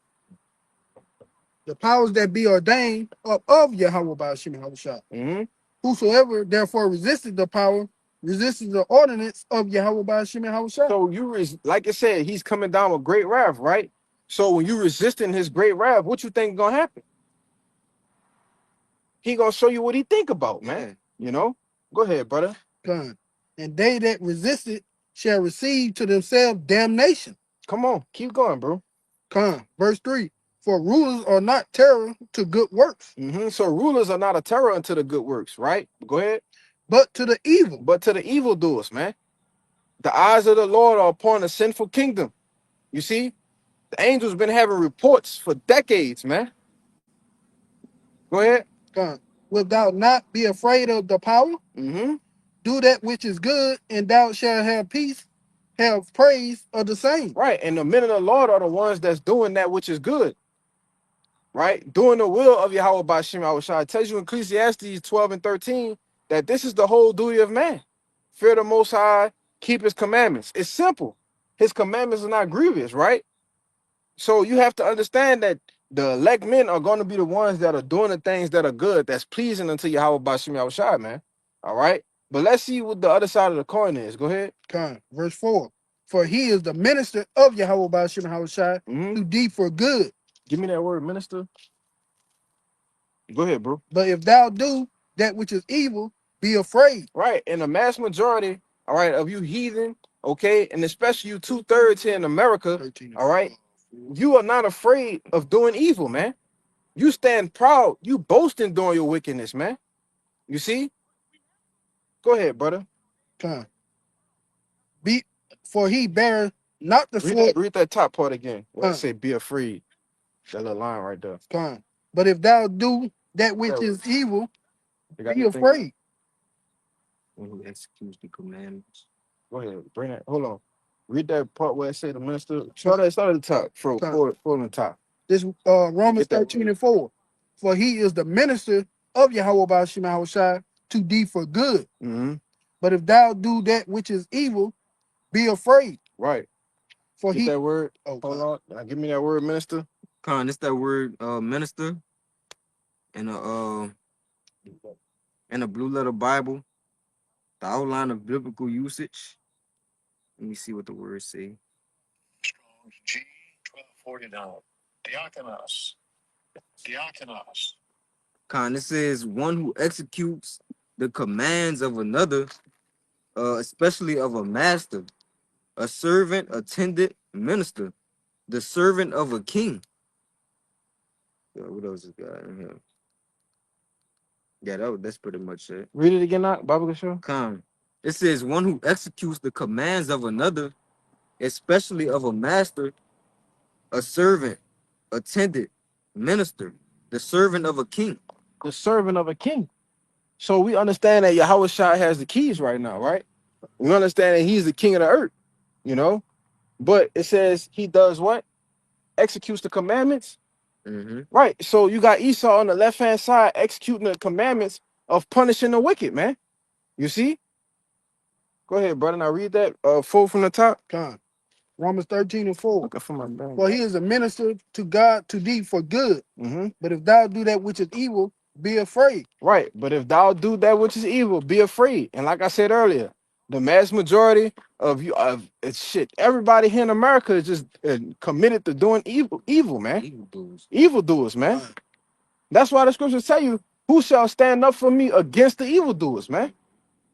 The powers that be ordained of Yahweh Ba'Shem Yahushua. Mm-hmm. Whosoever therefore resisted the power, resisted the ordinance of Yahweh Ba'Shem Yahushua. So like I said, he's coming down with great wrath, right? So when you resisting his great wrath, what you think gonna happen? He gonna show you what he think about, man. You know? Go ahead, brother. Come. And they that resisted shall receive to themselves damnation. Come on, keep going, bro. Come. Verse 3. For rulers are not terror to good works, So rulers are not a terror unto the good works, right? Go ahead. but to the evil. But to the evildoers, man. The eyes of the Lord are upon the sinful kingdom. You see, the angels been having reports for decades, man. Go ahead. Come. Wilt thou not be afraid of the power? Mm-hmm. Do that which is good, and thou shalt have peace, have praise of the same. Right. And the men of the Lord are the ones that's doing that which is good. Right? Doing the will of Yahweh Ba'Shem Yahushua. It tells you in Ecclesiastes 12 and 13 that this is the whole duty of man. Fear the Most High, keep his commandments. It's simple. His commandments are not grievous, right? So you have to understand that the elect men are going to be the ones that are doing the things that are good, that's pleasing unto Yahweh Ba'Shem Yahushua, man. All right? But let's see what the other side of the coin is. Go ahead. Come. Verse 4. For he is the minister of Yahweh Ba'Shem Yahushua, Mm-hmm. to thee for good. Give me that word, minister. Go ahead, bro. But if thou do that which is evil, be afraid. Right. And the mass majority all right, of you heathen, okay, and especially you 2/3 here in America, 13. all right, you are not afraid of doing evil, man. You stand proud, you boast in doing your wickedness, man. You see? Go ahead, brother. Con. Be for he beareth not the sword. Read that top part again. Where it Con. say be afraid. That little line right there. Con. But if thou do that which Yeah, is evil, you got be anything? afraid. One who executes the commandments. Go ahead, bring that. Hold on. Read that part where it say the minister. Start at the top. Con. On the top. This Romans Get that 13 and 4. For he is the minister of Yahweh by Shema Shai to thee for good. Mm-hmm. But if thou do that which is evil, be afraid. Right. For Get he that word. oh Hold con. on. Now give me that word, minister. Con, it's that word minister in a blue letter Bible, the outline of biblical usage. Let me see what the words say. Strong's G 1249. Diakonos. Con, it says one who executes the commands of another, especially of a master, a servant, attendant, minister, the servant of a king. What else is got in here? Yeah, that's pretty much it. Read it again, now, Bible show. Con. It says one who executes the commands of another, especially of a master, a servant, attendant, minister, the servant of a king. The servant of a king. So we understand that Yahweh Shai has the keys right now, right? We understand that he's the king of the earth, you know? But it says he does what? Executes the commandments. Mm-hmm. Right. So you got Esau on the left-hand side executing the commandments of punishing the wicked, man. You see? Go ahead, brother. Now read that 4 from the top. Con. Romans 13 and 4. Looking for my bag. For he is a minister to God to thee for good. Mm-hmm. But if thou do that which is evil, be afraid. Right. But if thou do that which is evil, be afraid. And like I said earlier, the mass majority of you of it's shit. Everybody here in America is just committed to doing evil, man. Evildoers. Evildoers, man. Con. That's why the scriptures tell you, who shall stand up for me against the evildoers, man?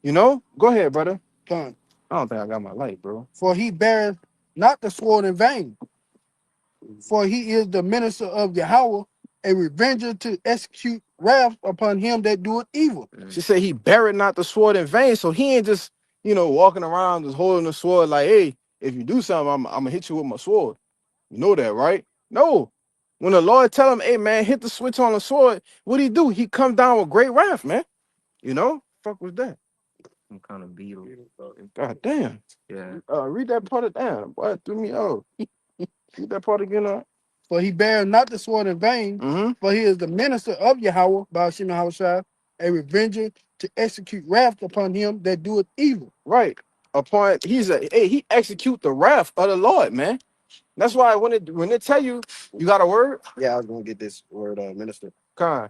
You know? Go ahead, brother. Con. I don't think I got my light, bro. For he beareth not the sword in vain. For he is the minister of Yahweh, a revenger to execute wrath upon him that doeth evil. She said he buried not the sword in vain. So he ain't just, walking around just holding the sword like, hey, if you do something, I'm gonna hit you with my sword. You know that, right? No. When the Lord tell him, hey man, hit the switch on the sword, what he do? He come down with great wrath, man. You know? Fuck was that? Some kind of beetle. God damn. Yeah. Read that part of down. Boy, it threw me out. Read that part again. For he beareth not the sword in vain, Mm-hmm. for he is the minister of Yahweh, Baal Shem Yahushua, a revenger to execute wrath upon him that doeth evil. Right. He execute the wrath of the Lord, man. That's why when they tell you you got a word, Yeah, I was gonna get this word, minister. kind.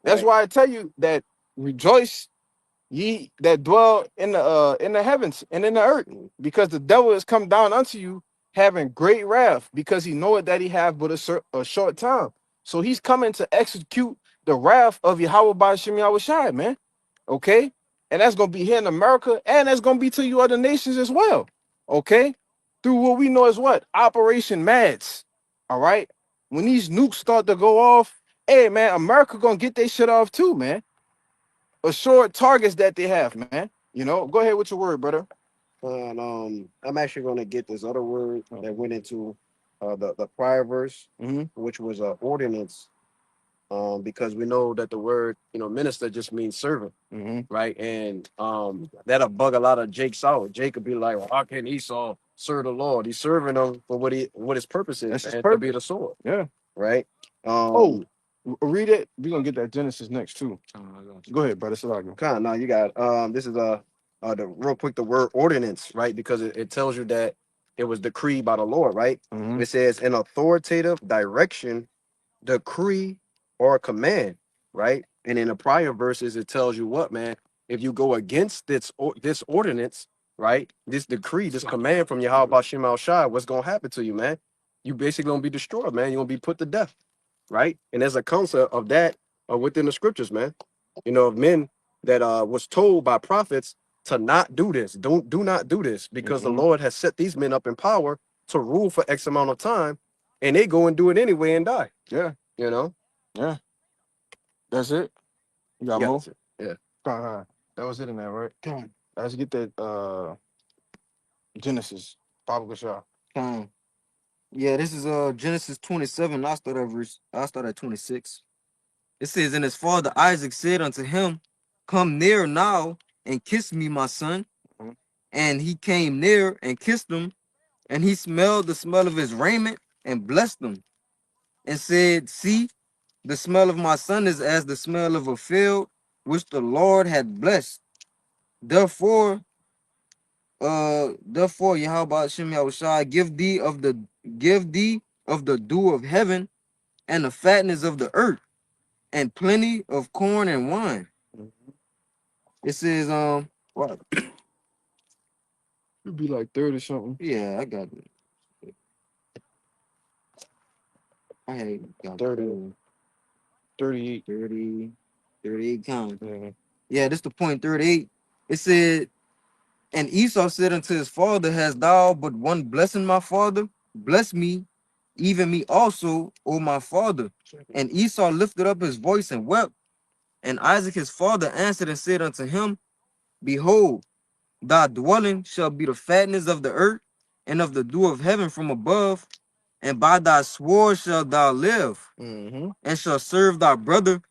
That's Right. why I tell you that rejoice ye that dwell in the heavens and in the earth, because the devil has come down unto you having great wrath, because he knoweth that he have but a short time. So he's coming to execute the wrath of Yahweh by Shem Yahushai, man. Okay? And that's gonna be here in America, and that's gonna be to you other nations as well. Okay? Through what we know as what? Operation Mads. All right. When these nukes start to go off, hey man, America gonna get their shit off too, man. Assured targets that they have, man. Go ahead with your word, brother. And I'm actually gonna get this other word that went into the prior verse, which was ordinance. Because we know that the word, minister just means servant, right? And that'll bug a lot of Jake's out. Jake could be like, well, how can Esau serve the Lord? He's serving him for what his purpose is, That's his and to purpose. be the sword, Yeah. right? Read it. We're gonna get that Genesis next too. Go ahead, brother. Salaga. Kind of. Now you got this is the real quick the word ordinance, right? Because it tells you that it was decreed by the Lord, right? It says an authoritative direction, decree, or command, right? And in the prior verses, it tells you what, man, if you go against this ordinance, right? This decree, this command from Yahweh Bashim Al Shai, what's gonna happen to you, man? You basically gonna be destroyed, man. You're gonna be put to death, right? And there's a concept of that within the scriptures, man. Of men that was told by prophets to not do this. Do not do this, because the Mhm. Lord has set these men up in power to rule for X amount of time, and they go and do it anyway and die. Yeah, You know? yeah. That's it. You got Yeah. more? That's it. Yeah. That was it in there, right? Con. Let's get that Genesis. Baba Gashar. Yeah, this is Genesis 27. I start at 26. It says, and his father Isaac said unto him, come near now and kiss me, my son. Mhm. And he came near and kissed him, and he smelled the smell of his raiment and blessed him, and said, see, the smell of my son is as the smell of a field which the Lord had blessed. Therefore, Yahweh Shem Yahushai give thee of the dew of heaven and the fatness of the earth and plenty of corn and wine. It says, what? It'd be like 30 something. Yeah, I got it. I had got 30, 38. 30, 38 count. Yeah. Yeah, this the point 38. It said, and Esau said unto his father, hast thou but one blessing, my father? Bless me, even me also, O my father. And Esau lifted up his voice and wept. And Isaac his father answered and said unto him, behold, thy dwelling shall be the fatness of the earth and of the dew of heaven from above, and by thy sword shalt thou live, Mm-hmm. and shall serve thy brother.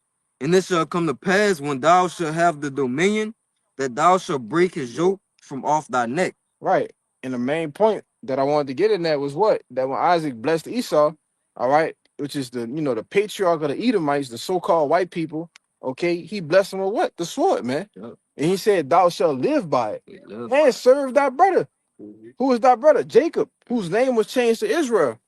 And it shall come to pass when thou shalt have the dominion, that thou shalt break his yoke from off thy neck. Right. And the main point that I wanted to get in that was what? That when Isaac blessed Esau, all right, which is the patriarch of the Edomites, the so-called white people, okay, he blessed him with what? The sword, man. Yep. And he said, thou shalt live by it. Live. And serve thy brother. Who is thy brother? Jacob, whose name was changed to Israel.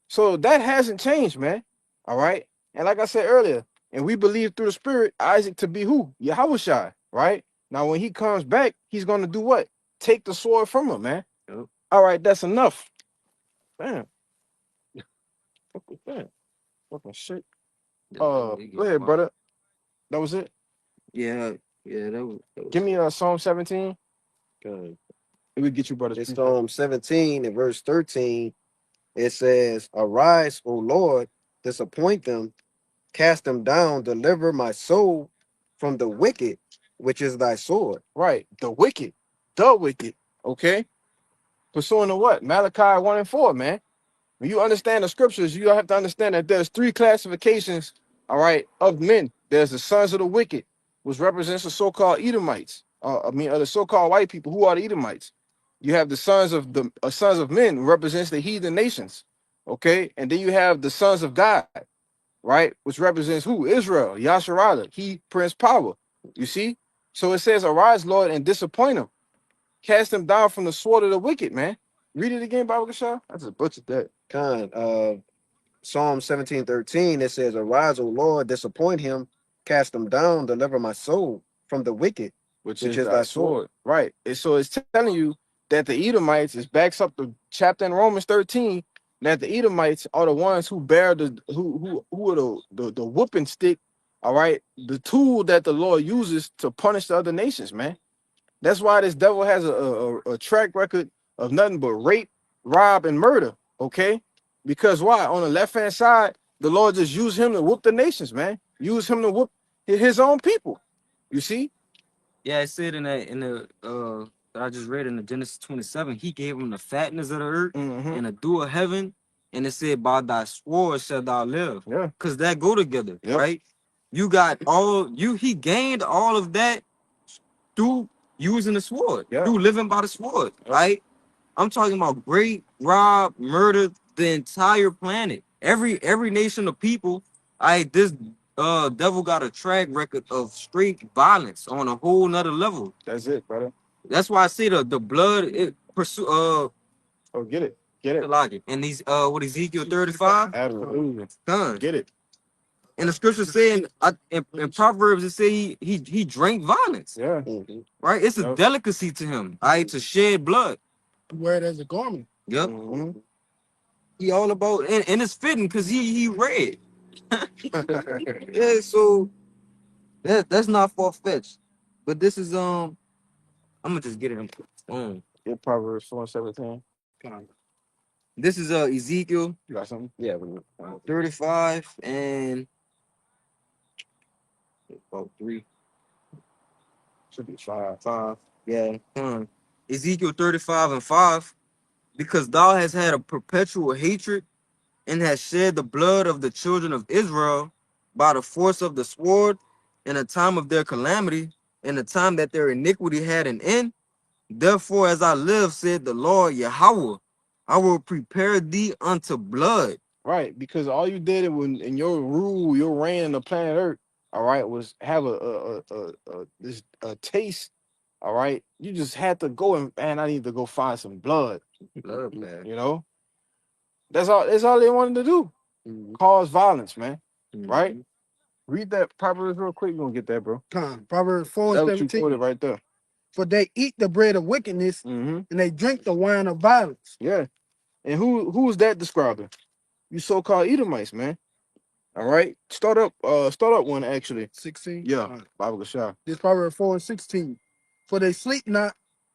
So that hasn't changed, man. All right. And like I said earlier, and we believe through the spirit, Isaac to be who? Yahushua, right? Now, when he comes back, he's going to do what? Take the sword from him, man. Yep. All right, that's enough. Damn. Fucking damn. Fucking shit. Go ahead, brother. That was it. Yeah, that was Give me Psalm 17. Good. We get you, brother. It's Psalm 17 and verse 13. It says, arise, O Lord, disappoint them, cast them down, deliver my soul from the wicked, which is thy sword. Right. The wicked. The wicked. Okay. Pursuing the what? Malachi 1 and 4, man. When you understand the scriptures, you have to understand that there's three classifications, all right, of men. There's the sons of the wicked, which represents the so-called Edomites. The so-called white people. Who are the Edomites? You have the sons of men, who represents the heathen nations. Okay, and then you have the sons of God, right, which represents who? Israel, Yasharada, he Prince Power. You see? So it says, arise, Lord, and disappoint him. Cast him down from the sword of the wicked, man. Read it again, Bible Gashar. I just butchered that. Psalm 17:13, it says, arise, O Lord, disappoint him, cast him down, deliver my soul from the wicked, Which which is is thy thy sword. sword. Right. And so it's telling you that the Edomites, it backs up the chapter in Romans 13, that the Edomites are the ones who bear who are the whooping stick, all right, the tool that the Lord uses to punish the other nations, man. That's why this devil has a track record of nothing but rape, rob, and murder. Okay, because why? On the left hand side, the Lord just used him to whoop the nations, man. Use him to whoop his own people. You see? Yeah, it said in the that I just read in the Genesis 27, he gave him the fatness of the earth Mm-hmm. and the dew of heaven, and it said, by thy sword shalt thou live. Yeah. Because that go together, Yep. right? You got he gained all of that through using the sword, Yeah. through living by the sword, Yep. right? I'm talking about rape, rob, murder, the entire planet. Every nation of people, this devil got a track record of straight violence on a whole nother level. That's it, brother. That's why I say the blood it pursue Oh, get it. Get the it. logic. And these what Ezekiel 35 Absolutely. done. Get it. And the scripture saying in Proverbs it say he drank violence, Yeah. Mhm. right? It's a Yep. delicacy to him, to shed blood. Wear it as a garment. Yep. Mhm. He all about and it's fitting because he read. Yeah, so that's not far fetched. But this is I'm gonna just get it in phone. Yeah, Proverbs 4:17. This is Ezekiel You got something? Yeah. 35 and about 3. Should be 5. Yeah. Ezekiel 35 and 5. Because thou hast had a perpetual hatred and hast shed the blood of the children of Israel by the force of the sword in the time of their calamity, in the time that their iniquity had an end. Therefore, as I live, said the Lord Yahweh, I will prepare thee unto blood. Right, because all you did when in your rule, your reign on the planet Earth, all right, was have a taste. All right, you just had to go and man, I need to go find some blood. Blood, man. You know, that's all. That's all they wanted to do. Cause violence, man. Right? Read that Proverbs real quick. You gonna get that, bro? Proverbs 4 and That's what you 17. quoted right there. For they eat the bread of wickedness Mm-hmm. and they drink the wine of violence. Yeah. And who is that describing? You so-called Edomites, man. All right. Start up one actually. 16. Yeah. Bible Gashah. This Proverbs 4 and 16. For they sleep not,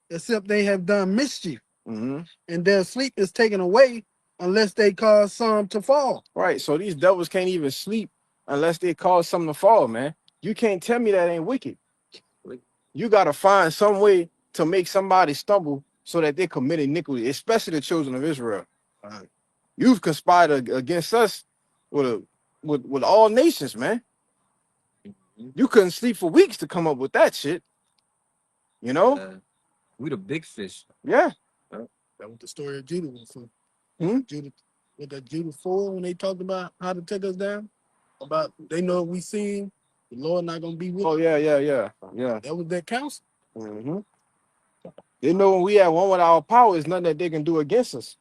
except they have done mischief, Mm-hmm. and their sleep is taken away unless they cause some to fall. Right. So these devils can't even sleep unless they cause something to fall, man. You can't tell me that ain't wicked. You gotta find some way to make somebody stumble so that they commit iniquity, especially the children of Israel. You've conspired against us with all nations, man. You couldn't sleep for weeks to come up with that shit. You know? We the big fish. Yeah. That was the story of Judah. So Hmm? Judah, with that Judah 4, when they talked about how to take us down, about they know if we sin, the Lord not gonna be with us. Oh yeah. That was their counsel. Mm-hmm. They know when we have one with our power, it's nothing that they can do against us.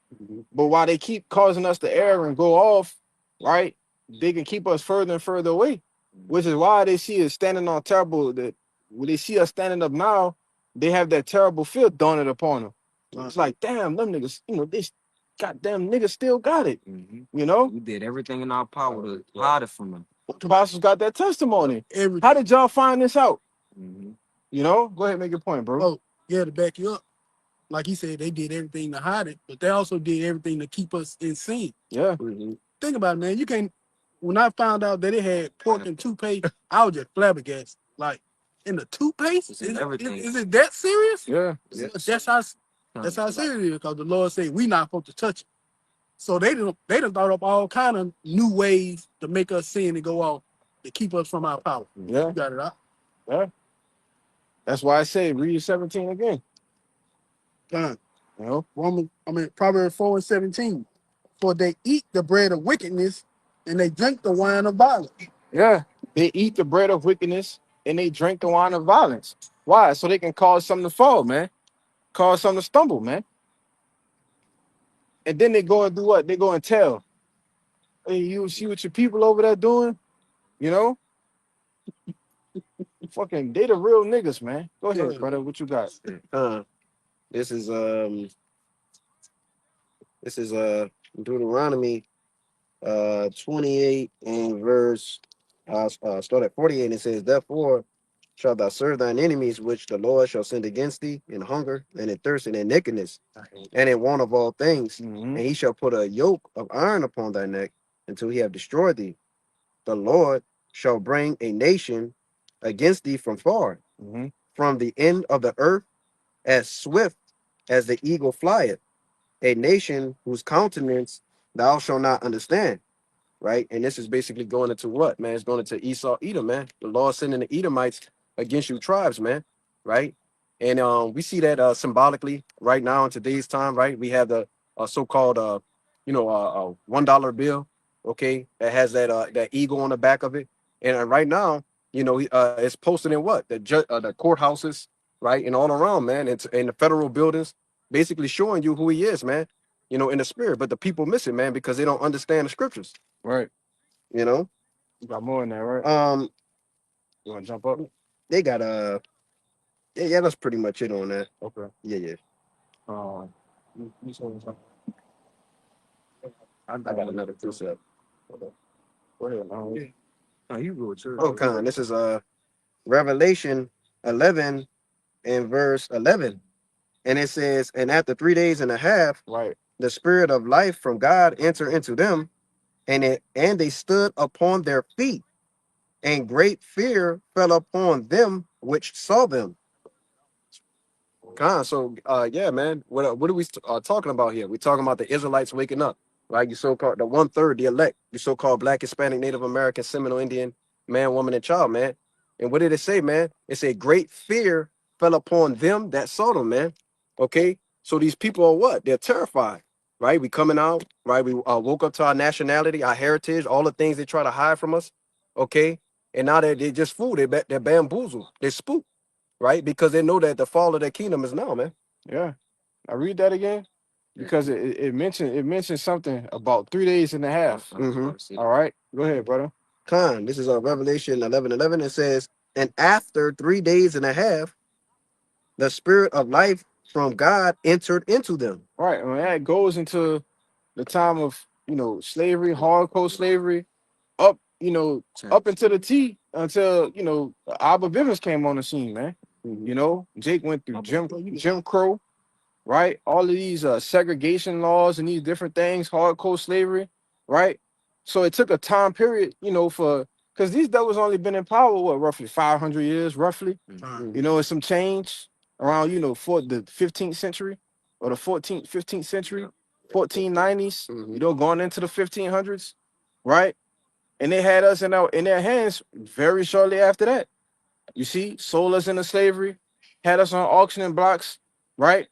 But while they keep causing us to err and go off, right, they can keep us further and further away. Which is why they see us standing on terrible. That when they see us standing up now, they have that terrible fear dawning upon them. It's like, damn, them niggas, this goddamn niggas still got it. You know, We did everything in our power to hide it from them. the apostles got that testimony. Everything. How did y'all find this out? You know, go ahead, make your point, bro. Oh, yeah, to back you up. Like he said, they did everything to hide it, but they also did everything to keep us in sin. Yeah. Think about it, man. You can't. When I found out that it had pork and toothpaste, I was just flabbergasted. Like, in the toothpaste? It's in everything. Is it that serious? Yeah. That's how serious it is, because the Lord said we not supposed to touch it. So they done thought up all kind of new ways to make us sin and go off to keep us from our power. Yeah. You got it out. Yeah. That's why I say read 17 again. Done. You know? Proverbs 4 and 17. For they eat the bread of wickedness and they drink the wine of violence. Yeah. They eat the bread of wickedness and they drink the wine of violence. Why? So they can cause something to fall, man. Cause something to stumble, man. And then they go and do what? They go and tell. Hey, you see what your people over there doing? You know? Fucking, they the real niggas, man. Go ahead, brother. What you got? This is Deuteronomy 28 and verse start at 48, and it says, therefore shalt thou serve thine enemies which the Lord shall send against thee in hunger and in thirst and in nakedness and in want of all things, and he shall put a yoke of iron upon thy neck until he have destroyed thee. The Lord shall bring a nation against thee from far, from the end of the earth, as swift as the eagle flieth, a nation whose countenance thou shalt not understand. Right? And this is basically going into what, man? It's going into Esau, Edom, man. The Lord sending the Edomites against you tribes, man. Right? And we see that symbolically right now in today's time, right? We have the so-called $1 bill, okay, that has that eagle on the back of it. And right now, it's posted in what? The courthouses, right? And all around, man. It's in the federal buildings, basically showing you who he is, man. In the spirit. But the people miss it, man, because they don't understand the scriptures. Right. You got more in there, right? You want to jump up? They got yeah, that's pretty much it on that. Okay. Yeah. I got another precept. Go ahead. Oh, you go, sir. This is Revelation 11 in verse 11. And it says, and after 3 days and a half, Right. the spirit of life from God entered into them, and they stood upon their feet, and great fear fell upon them which saw them. So yeah, man. What are we talking about here? We're talking about the Israelites waking up, right? You so-called the 1/3, the elect, you so-called Black, Hispanic, Native American, Seminole Indian, man, woman, and child, man. And what did it say, man? It said great fear fell upon them that saw them, man. Okay, so these people are what? They're terrified, right? We coming out, right? We woke up to our nationality, our heritage, all the things they try to hide from us, okay? And now they just fool. They're bamboozled. They're spooked, right? Because they know that the fall of their kingdom is now, man. Yeah. I read that again because it mentioned something about 3 days and a half. Mm-hmm. All right. Go ahead, brother. This is Revelation 11:11. It says, and after 3 days and a half, the spirit of life from God entered into them. Right. And that goes into the time of, slavery, hardcore slavery, up, up into the T until, Abba Bivens came on the scene, man. Jake went through Jim Crow, right? All of these segregation laws and these different things, hardcore slavery, right? So it took a time period, because these devils only been in power, roughly 500 years, roughly. It's some change around, for the 15th century or the 14th, 15th century, 1490s, going into the 1500s, right? And they had us in their hands very shortly after that. You see, sold us into slavery, had us on auctioning blocks, right?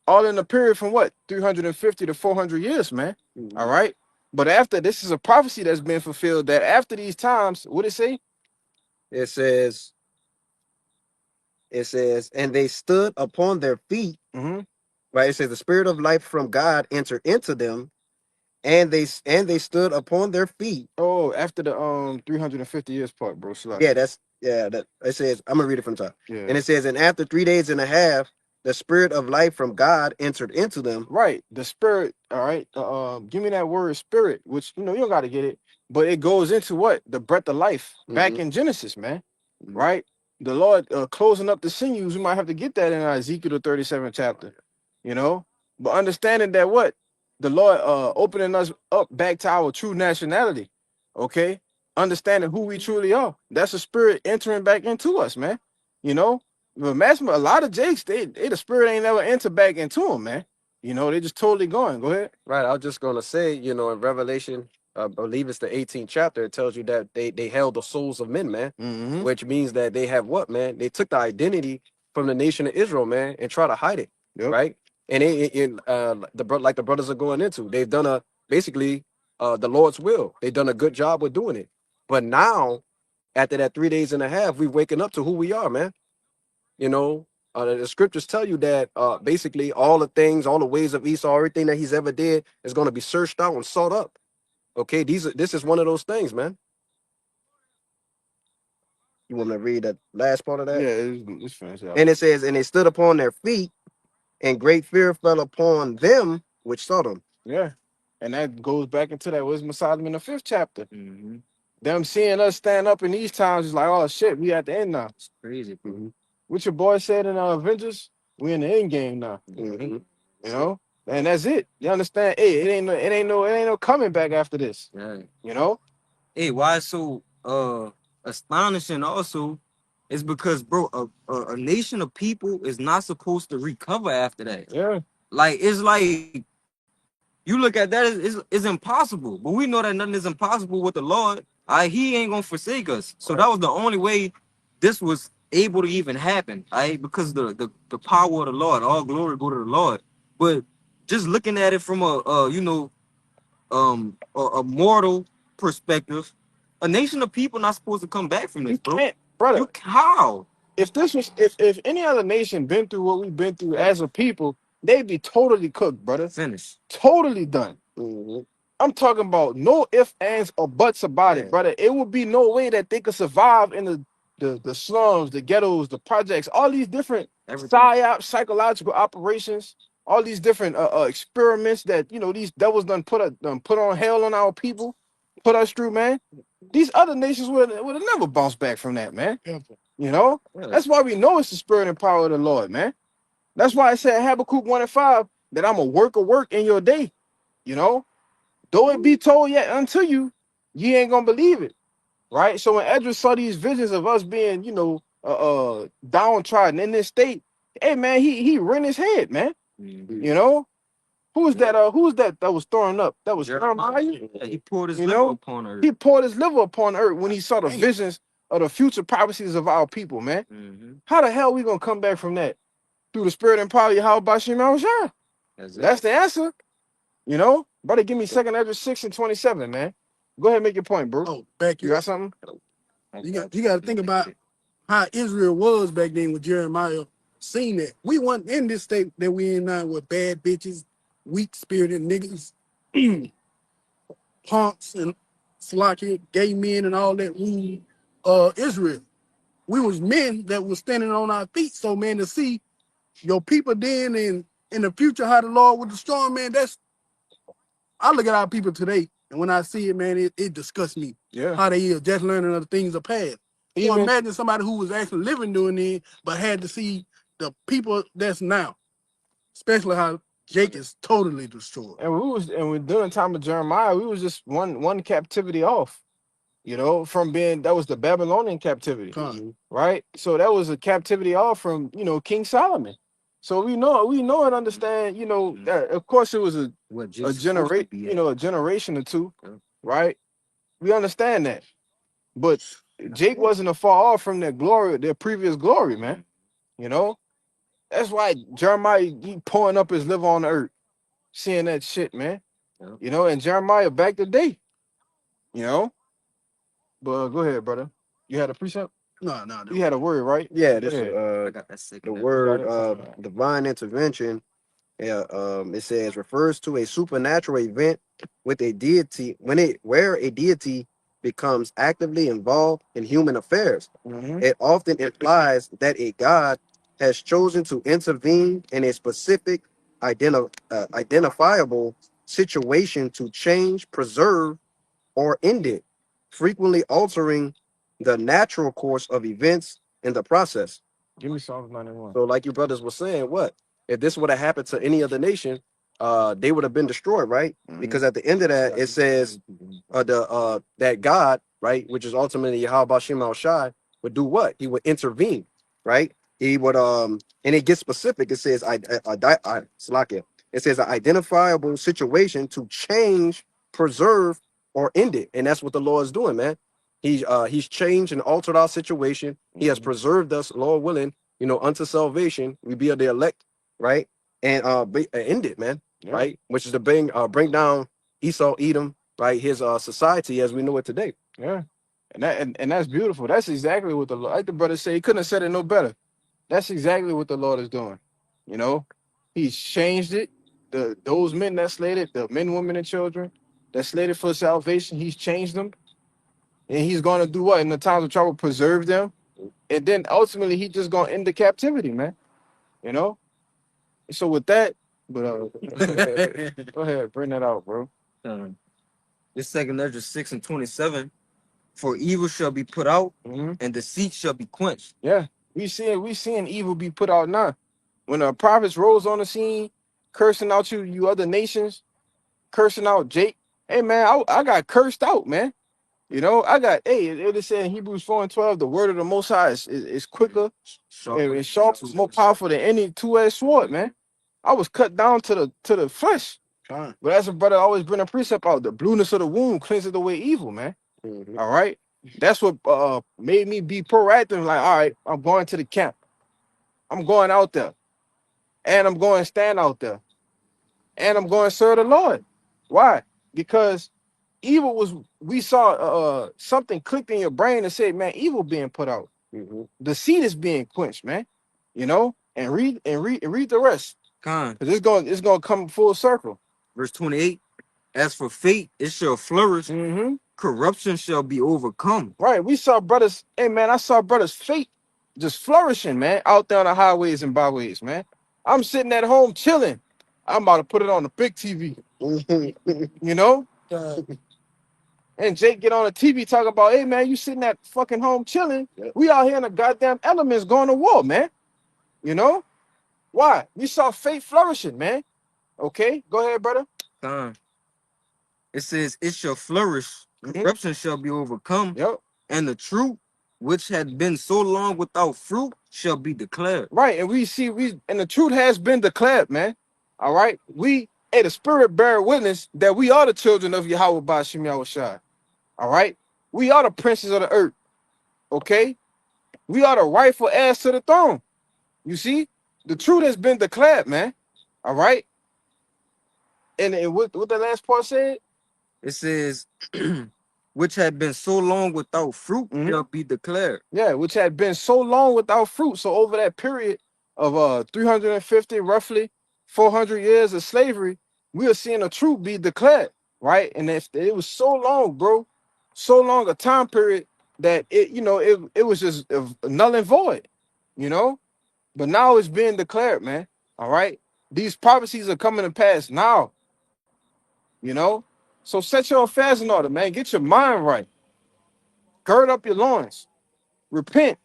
All in a period from what 350 to 400 years, man. All right. But after this is a prophecy that's been fulfilled that after these times, what it say? It says, and they stood upon their feet. Right. It says the spirit of life from God entered into them, and they stood upon their feet. Oh, after the 350 years part, bro. Yeah, that it says, I'm gonna read it from top. Yeah. And it says, and after 3 days and a half, the spirit of life from God entered into them. Right. The spirit, all right. Give me that word spirit, which you don't gotta get it, but it goes into what? The breath of life back in Genesis, man. Right? The Lord closing up the sinews, we might have to get that in Ezekiel the 37th chapter. But understanding that what? The Lord opening us up back to our true nationality. Okay. Understanding who we truly are. That's a spirit entering back into us, man. But a lot of Jakes, they the spirit ain't never entered back into them, man. They just totally going. Go ahead. Right. I was just gonna say, in Revelation, I believe it's the 18th chapter, it tells you that they held the souls of men, man. Which means that they have what, man? They took the identity from the nation of Israel, man, and try to hide it. Yep. Right. And like the brothers are going into, they've done basically the Lord's will. They've done a good job with doing it. But now, after that 3 days and a half, we're waking up to who we are, man. The scriptures tell you that basically all the things, all the ways of Esau, everything that he's ever did is going to be searched out and sought up. Okay, this is one of those things, man. You want me to read the last part of that? Yeah, it's finished. And it says, and they stood upon their feet, and great fear fell upon them which saw them. Yeah. And that goes back into that Wisdom of Solomon in the 5th chapter. Them seeing us stand up in these times is like, oh shit, we at the end now. It's crazy, bro. What your boy said in Avengers, we in the end game now. And that's it. You understand? Hey, it ain't no coming back after this. Yeah. Hey, why it's so astonishing also is because, bro, a nation of people is not supposed to recover after that. Yeah. Like, it's like you look at that, it's impossible. But we know that nothing is impossible with the Lord. He ain't gonna forsake us. So that was the only way this was able to even happen. Because the power of the Lord, all glory go to the Lord. But just looking at it from a mortal perspective, a nation of people not supposed to come back from this, bro. Can't, brother. How? If any other nation been through what we've been through as a people, they'd be totally cooked, brother. Finished. Totally done. I'm talking about no ifs, ands, or buts about it, brother. It would be no way that they could survive in the slums, the ghettos, the projects, all these different psyops, psychological operations, all these different experiments that these devils done put on hell on our people, put us through, man. These other nations would have never bounced back from that, man. You know, Yeah. that's why we know it's the spirit and power of the Lord, man. That's why I said Habakkuk 1:5 that I'm a work in your day. You know, though it be told yet unto you, ye ain't gonna believe it, right? So when Edras saw these visions of us being, downtrodden in this state, hey man, he rent his head, man. Mhm. You know, who's that? Who's that was throwing up? That was Jeremiah. Jeremiah. Yeah, he poured his You liver know, upon her. he poured his liver upon earth when he saw the Damn. visions of the future prophecies of our people, man. Mm-hmm. How the hell we gonna come back from that? Through the spirit and power of Yahweh Bashim Al-Shah. That's the answer. You know, brother, give me 2nd Ezra 6:27, man. Go ahead and make your point, bro. Oh, back You you got something? you got to think about how Israel was back then with Jeremiah seen that. We weren't in this state that we in now with bad bitches, weak spirited niggas, punks and slacky, gay men and all that rule Israel. We was men that was standing on our feet. So man, to see your people then and in the future how the Lord would destroy 'em, man, that's I look at our people today, and when I see it, man, it disgusts me Yeah. how they is just learning of the things of past. So Even imagine somebody who was actually living during it, but had to see the people that's now, especially how Jake is totally destroyed. and during the time of Jeremiah, we was just one captivity off, from being that was the Babylonian captivity, Con. right? So that was a captivity off from King Solomon. So we know and understand, that of course it was a generation or two, Yeah. right? We understand that. But Jake wasn't a far off from their previous glory, man. You know, that's why Jeremiah he pouring up his liver on the earth, seeing that shit, man. Yeah. And Jeremiah back the day, you know. But go ahead, brother. You had a precept? No. You had a word, right? Yeah, Go this ahead. I got that the second. word Got it. divine intervention. Yeah, it says refers to a supernatural event with a deity where a deity becomes actively involved in human affairs. Mhm. It often implies that a god has chosen to intervene in a specific identifiable situation to change, preserve, or end it, frequently altering the natural course of events in the process. Give me Psalms 91. So, like you brothers were saying, what if this would have happened to any other nation? They would have been destroyed, right? Because at the end of that, it says that God, right, which is ultimately Yahweh Bashim Al Shai, would do what? He would intervene, right? He would and it gets specific. It says Salakia. It says an identifiable situation to change, preserve, or end it, and that's what the Lord is doing, man. He's changed and altered our situation. He has preserved us, Lord willing, unto salvation. We be of the elect, right? And end it, man, Yeah. right? Which is to bring down Esau, Edom, right? His society as we know it today. Yeah. And that's beautiful. That's exactly what like the brother said, he couldn't have said it no better. That's exactly what the Lord is doing. He's changed it. Those men that slated, the men, women, and children that slated for salvation, he's changed them. And he's gonna do what? In the times of trouble, preserve them. And then ultimately he just gonna end the captivity, man. You know? So with that, but go ahead, bring that out, bro. This 2nd Ezra 6:27. For evil shall be put out, Mhm. and deceit shall be quenched. Yeah, we seeing evil be put out now. When the prophets rose on the scene, cursing out you other nations, cursing out Jake. Hey man, I got cursed out, man. It is said in Hebrews 4:12, the word of the Most High is quicker and sharper, more powerful than any two-edged sword, man. I was cut down to the flesh. Con. But as a brother always bring a precept out, the blueness of the wound cleanses away evil, man. Mhm. All right. That's what made me be proactive. Like, all right, I'm going to the camp. I'm going out there. And I'm going to stand out there. And I'm going to serve the Lord. Why? Because we saw something clicked in your brain and said, man, evil being put out. Mhm. The seed is being quenched, man. And read the rest. Con. Because it's gonna come full circle. Verse 28. As for fate, it shall flourish. Mm-hmm. Corruption shall be overcome. Right. We saw brothers. Hey man, I saw brothers' fate just flourishing, man, out there on the highways and byways, man. I'm sitting at home chilling. I'm about to put it on the big TV. You know? And Jake get on the TV talking about, hey man, you sitting at fucking home chilling. Yep. We out here in the goddamn elements going to war, man. You know? Why? We saw faith flourishing, man. Okay, go ahead, brother. It says, it shall flourish, Mhm. corruption shall be overcome, Yep. and the truth, which had been so long without fruit, shall be declared. Right, and and the truth has been declared, man. All right, the spirit bear witness that we are the children of Yahweh Bashim Yahushua. All right, we are the princes of the earth. Okay, we are the rightful heirs to the throne. You see, the truth has been declared, man. All right, and what the last part said? It says, which had been so long without fruit, Mhm. shall be declared. Yeah, which had been so long without fruit. So over that period of 350, roughly 400 years of slavery, we are seeing the truth be declared, right? And if it was so long, bro, so long a time period that it was just null and void, you know. But now it's being declared, man. All right, these prophecies are coming to pass now, you know. So set your affairs in order, man. Get your mind right. Gird up your loins. Repent.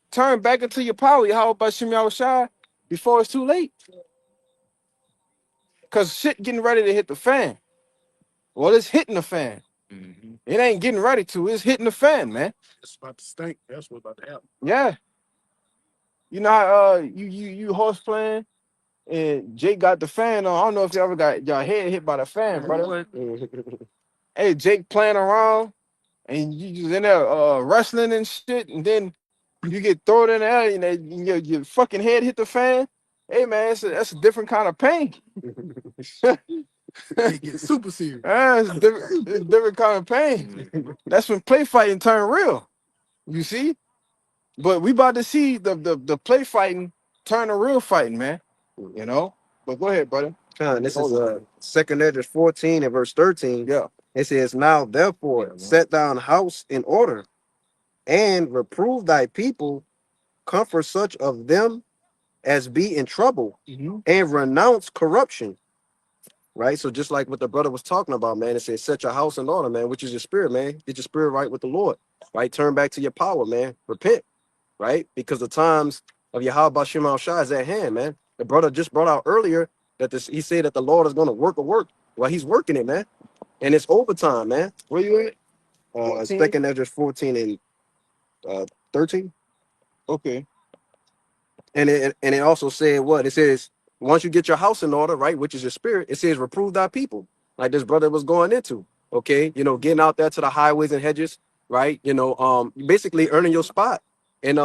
Turn back into your power, Yahweh Bashim Yahushua, before it's too late. Because shit getting ready to hit the fan. Well, it's hitting the fan. Mhm. It ain't getting ready to. It's hitting the fan, man. It's about to stink. That's what's about to happen. Yeah. You know how you horse playing and Jake got the fan on. I don't know if you ever got your head hit by the fan, brother. Hey, Jake playing around and you just in there wrestling and shit, and then you get thrown in the air and your fucking head hit the fan. Hey man, that's a different kind of pain. It gets super serious. It's a different kind of pain. That's when play fighting turn real. You see? But we about to see the play fighting turn to real fighting, man. You know? But go ahead, brother. This is 2 Edges 14 and verse 13. Yeah. It says, now therefore set down house in order, and reprove thy people, comfort such of them as be in trouble, Mhm. and renounce corruption. Right? So just like what the brother was talking about, man, it says set your house in order, man, which is your spirit, man. Get your spirit right with the Lord. Right? Turn back to your power, man. Repent. Right? Because the times of Yahweh Shema Shah is at hand, man. The brother just brought out earlier that he said that the Lord is going to work a work. Well, he's working it, man. And it's overtime, man. Where you at? 2 Edges 14 and 13. Okay. And it also said what? It says, once you get your house in order, right, which is your spirit, it says reprove thy people, like this brother was going into. Okay, getting out there to the highways and hedges, right? Basically earning your spot. And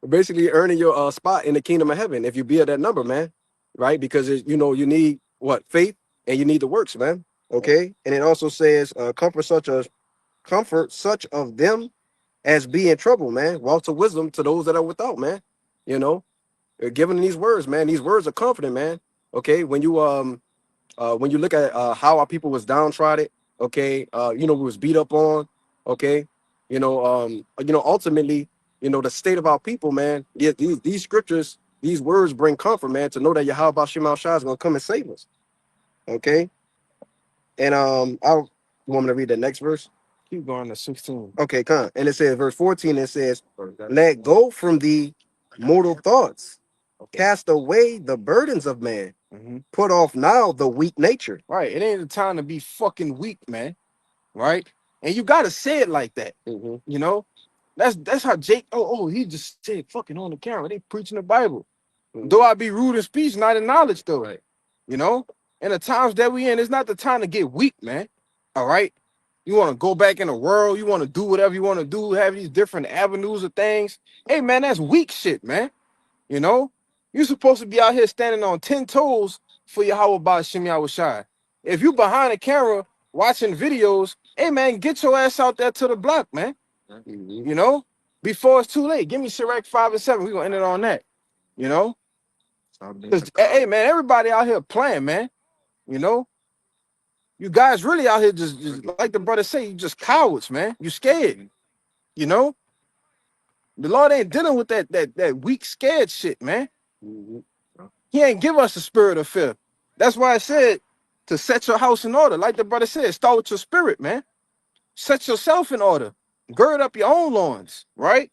basically earning your spot in the kingdom of heaven if you be at that number, man. Right? Because you need what? Faith, and you need the works, man. Okay. And it also says comfort such of them as be in trouble, man. Walk to wisdom to those that are without, man. Giving these words, man. These words are comforting, man. Okay, when you look at how our people was downtrodden, okay, we was beat up on, okay, ultimately, the state of our people, man. Yeah, these scriptures, these words bring comfort, man, to know that Yahweh Shema Shah is gonna come and save us. Okay, and I want me to read the next verse. Keep going to 16. Okay, come. And it says, verse 14, it says, let go from the mortal thoughts, cast away the burdens of man, Mhm. put off now the weak nature. Right. It ain't the time to be fucking weak, man. Right? And you gotta say it like that. Mhm. You know? That's how Jake, he just said fucking on the camera. They preaching the Bible. Mhm. Though I be rude in speech, not in knowledge, though. Right. You know? And the times that we in, it's not the time to get weak, man. All right. You want to go back in the world, you want to do whatever you want to do, have these different avenues of things. Hey man, that's weak shit, man. You know? You're supposed to be out here standing on 10 toes for Yahweh Ba'Shem Yahushai. If you behind the camera watching videos, hey man, get your ass out there to the block, man. Mhm. You know, before it's too late. Give me Sirach 5 and 7. We're gonna end it on that. You know? Because hey man, everybody out here playing, man. You know, you guys really out here just like the brother say, you just cowards, man. You scared. You know? The Lord ain't dealing with that weak, scared shit, man. Mhm. He ain't give us a spirit of fear. That's why I said to set your house in order. Like the brother said, start with your spirit, man. Set yourself in order. Gird up your own loins, right?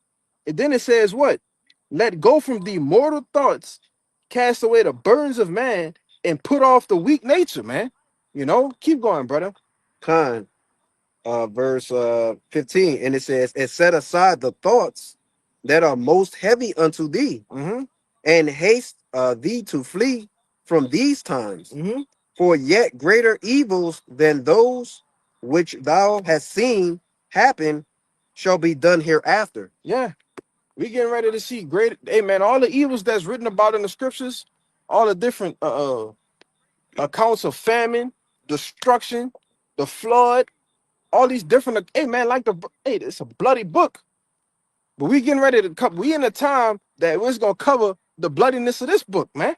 And then it says what? Let go from the mortal thoughts, cast away the burdens of man, and put off the weak nature, man. You know, keep going, brother. Con, verse 15, and it says, and set aside the thoughts that are most heavy unto thee, Mm-hmm. and haste thee to flee from these times. Mm-hmm. For yet greater evils than those which thou hast seen happen shall be done hereafter. Yeah. We getting ready to see great. Hey, man, all the evils that's written about in the scriptures, all the different accounts of famine, destruction, the flood, all these different. Hey, man, like hey, it's a bloody book. But we getting ready to cover. We in a time that it's gonna cover the bloodiness of this book, man,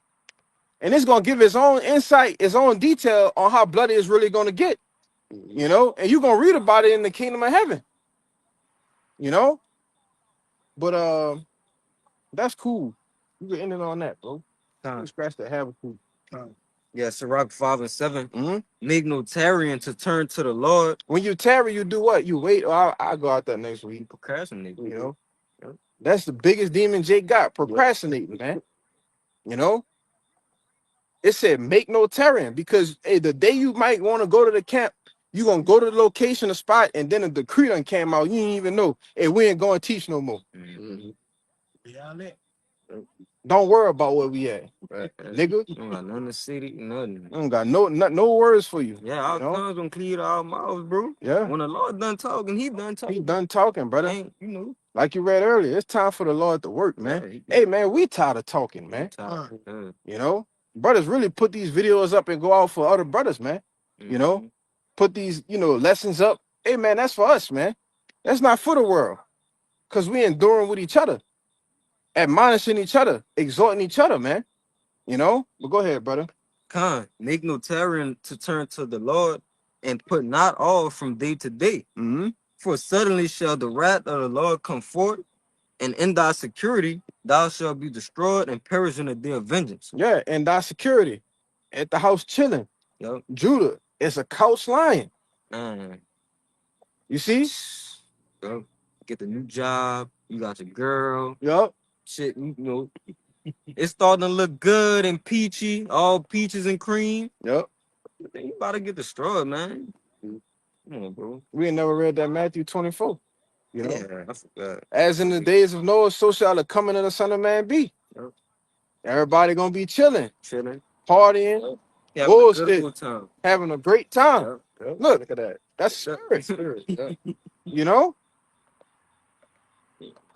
and it's gonna give its own insight, its own detail on how bloody it's really gonna get. You know, and you're gonna read about it in the kingdom of heaven. You know, but that's cool. You can end it on that, bro. Con. Scratch the Habakkuk. Yeah, Sirach 5 and 7. Mhm. Make no tarrying to turn to the Lord. When you tarry, you do what? You wait. Oh, I'll go out there next week. Procrastinate. You know, that's the biggest demon Jake got, procrastinating, man. You know, it said make no tarrying because hey, the day you might want to go to the camp, you gonna go to the location, the spot, and then a decree done came out. You didn't even know. Hey, we ain't going to teach no more. Mhm. Yeah, that. Don't worry about where we at, nigga. You don't got nothing to city, nothing. I don't got no words for you. Yeah, our You know? tongues gonna clear our mouths, bro. Yeah, When the Lord done talking, he done he talking. done talking, brother. Ain't, you know. Like you read earlier, it's time for the Lord to work, man. Hey, man, we tired of talking, man. You know, brothers really put these videos up and go out for other brothers, man. You know, put these, lessons up. Hey, man, that's for us, man. That's not for the world. Because we enduring with each other, admonishing each other, exhorting each other, man. You know, but go ahead, brother. Con, make no tarrying to turn to the Lord, and put not off from day to day. Mm-hmm. For suddenly shall the wrath of the Lord come forth, and in thy security thou shalt be destroyed and perish in the day of vengeance. Yeah, and thy security at the house chilling. Yup. Judah is a couch lying. Man. You see? Yup. Get the new job. You got your girl. Yup. Shit, you know. It's starting to look good and peachy, all peaches and cream. Yup. You about to get destroyed, man. Come on, bro. We ain't never read that Matthew 24. You know? Yeah, I forgot. As in the days of Noah, so shall the coming of the Son of Man be. Yep. Everybody gonna be chilling, Chilling. partying, Yeah, bullshit, good time. having a great time. Yep. Look at that. That's spirit. Spirit. Yeah. You know?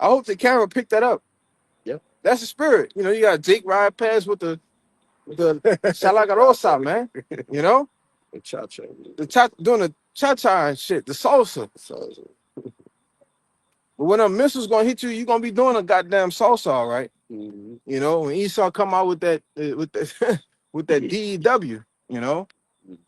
I hope the camera picked that up. Yep. That's the spirit. You know, you got Jake ride past with the Shalagarosa, man. You know? The cha-cha. Doing the cha-cha and shit, the salsa. But when a missile's gonna hit you, you're gonna be doing a goddamn salsa, all right? Mm-hmm. You know, when Esau come out with that with that DEW, you know.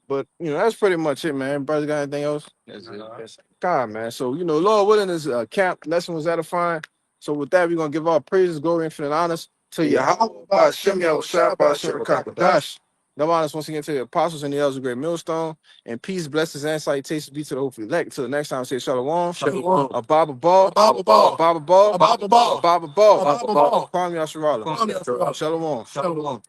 But that's pretty much it, man. Brothers got anything else? That's it. God, man. So Lord willing, this camp lesson was edifying. So with that, we're gonna give all praises, glory, infinite honors to Yahweh, Hashem, Yahushua, Hashem, Rakakadash. No honors once again to the apostles and the elders of Great Millstone. And peace, blessings, and salutations be to the hopefully elect. Until the next time, say shalom. Shalom. A Baba Ball. Baba Ball. Baba Ball. Baba Ball. Baba Ball. Baba Ball. Kwame Yasharala. Kwame Yasharala. Shalom. Shalom.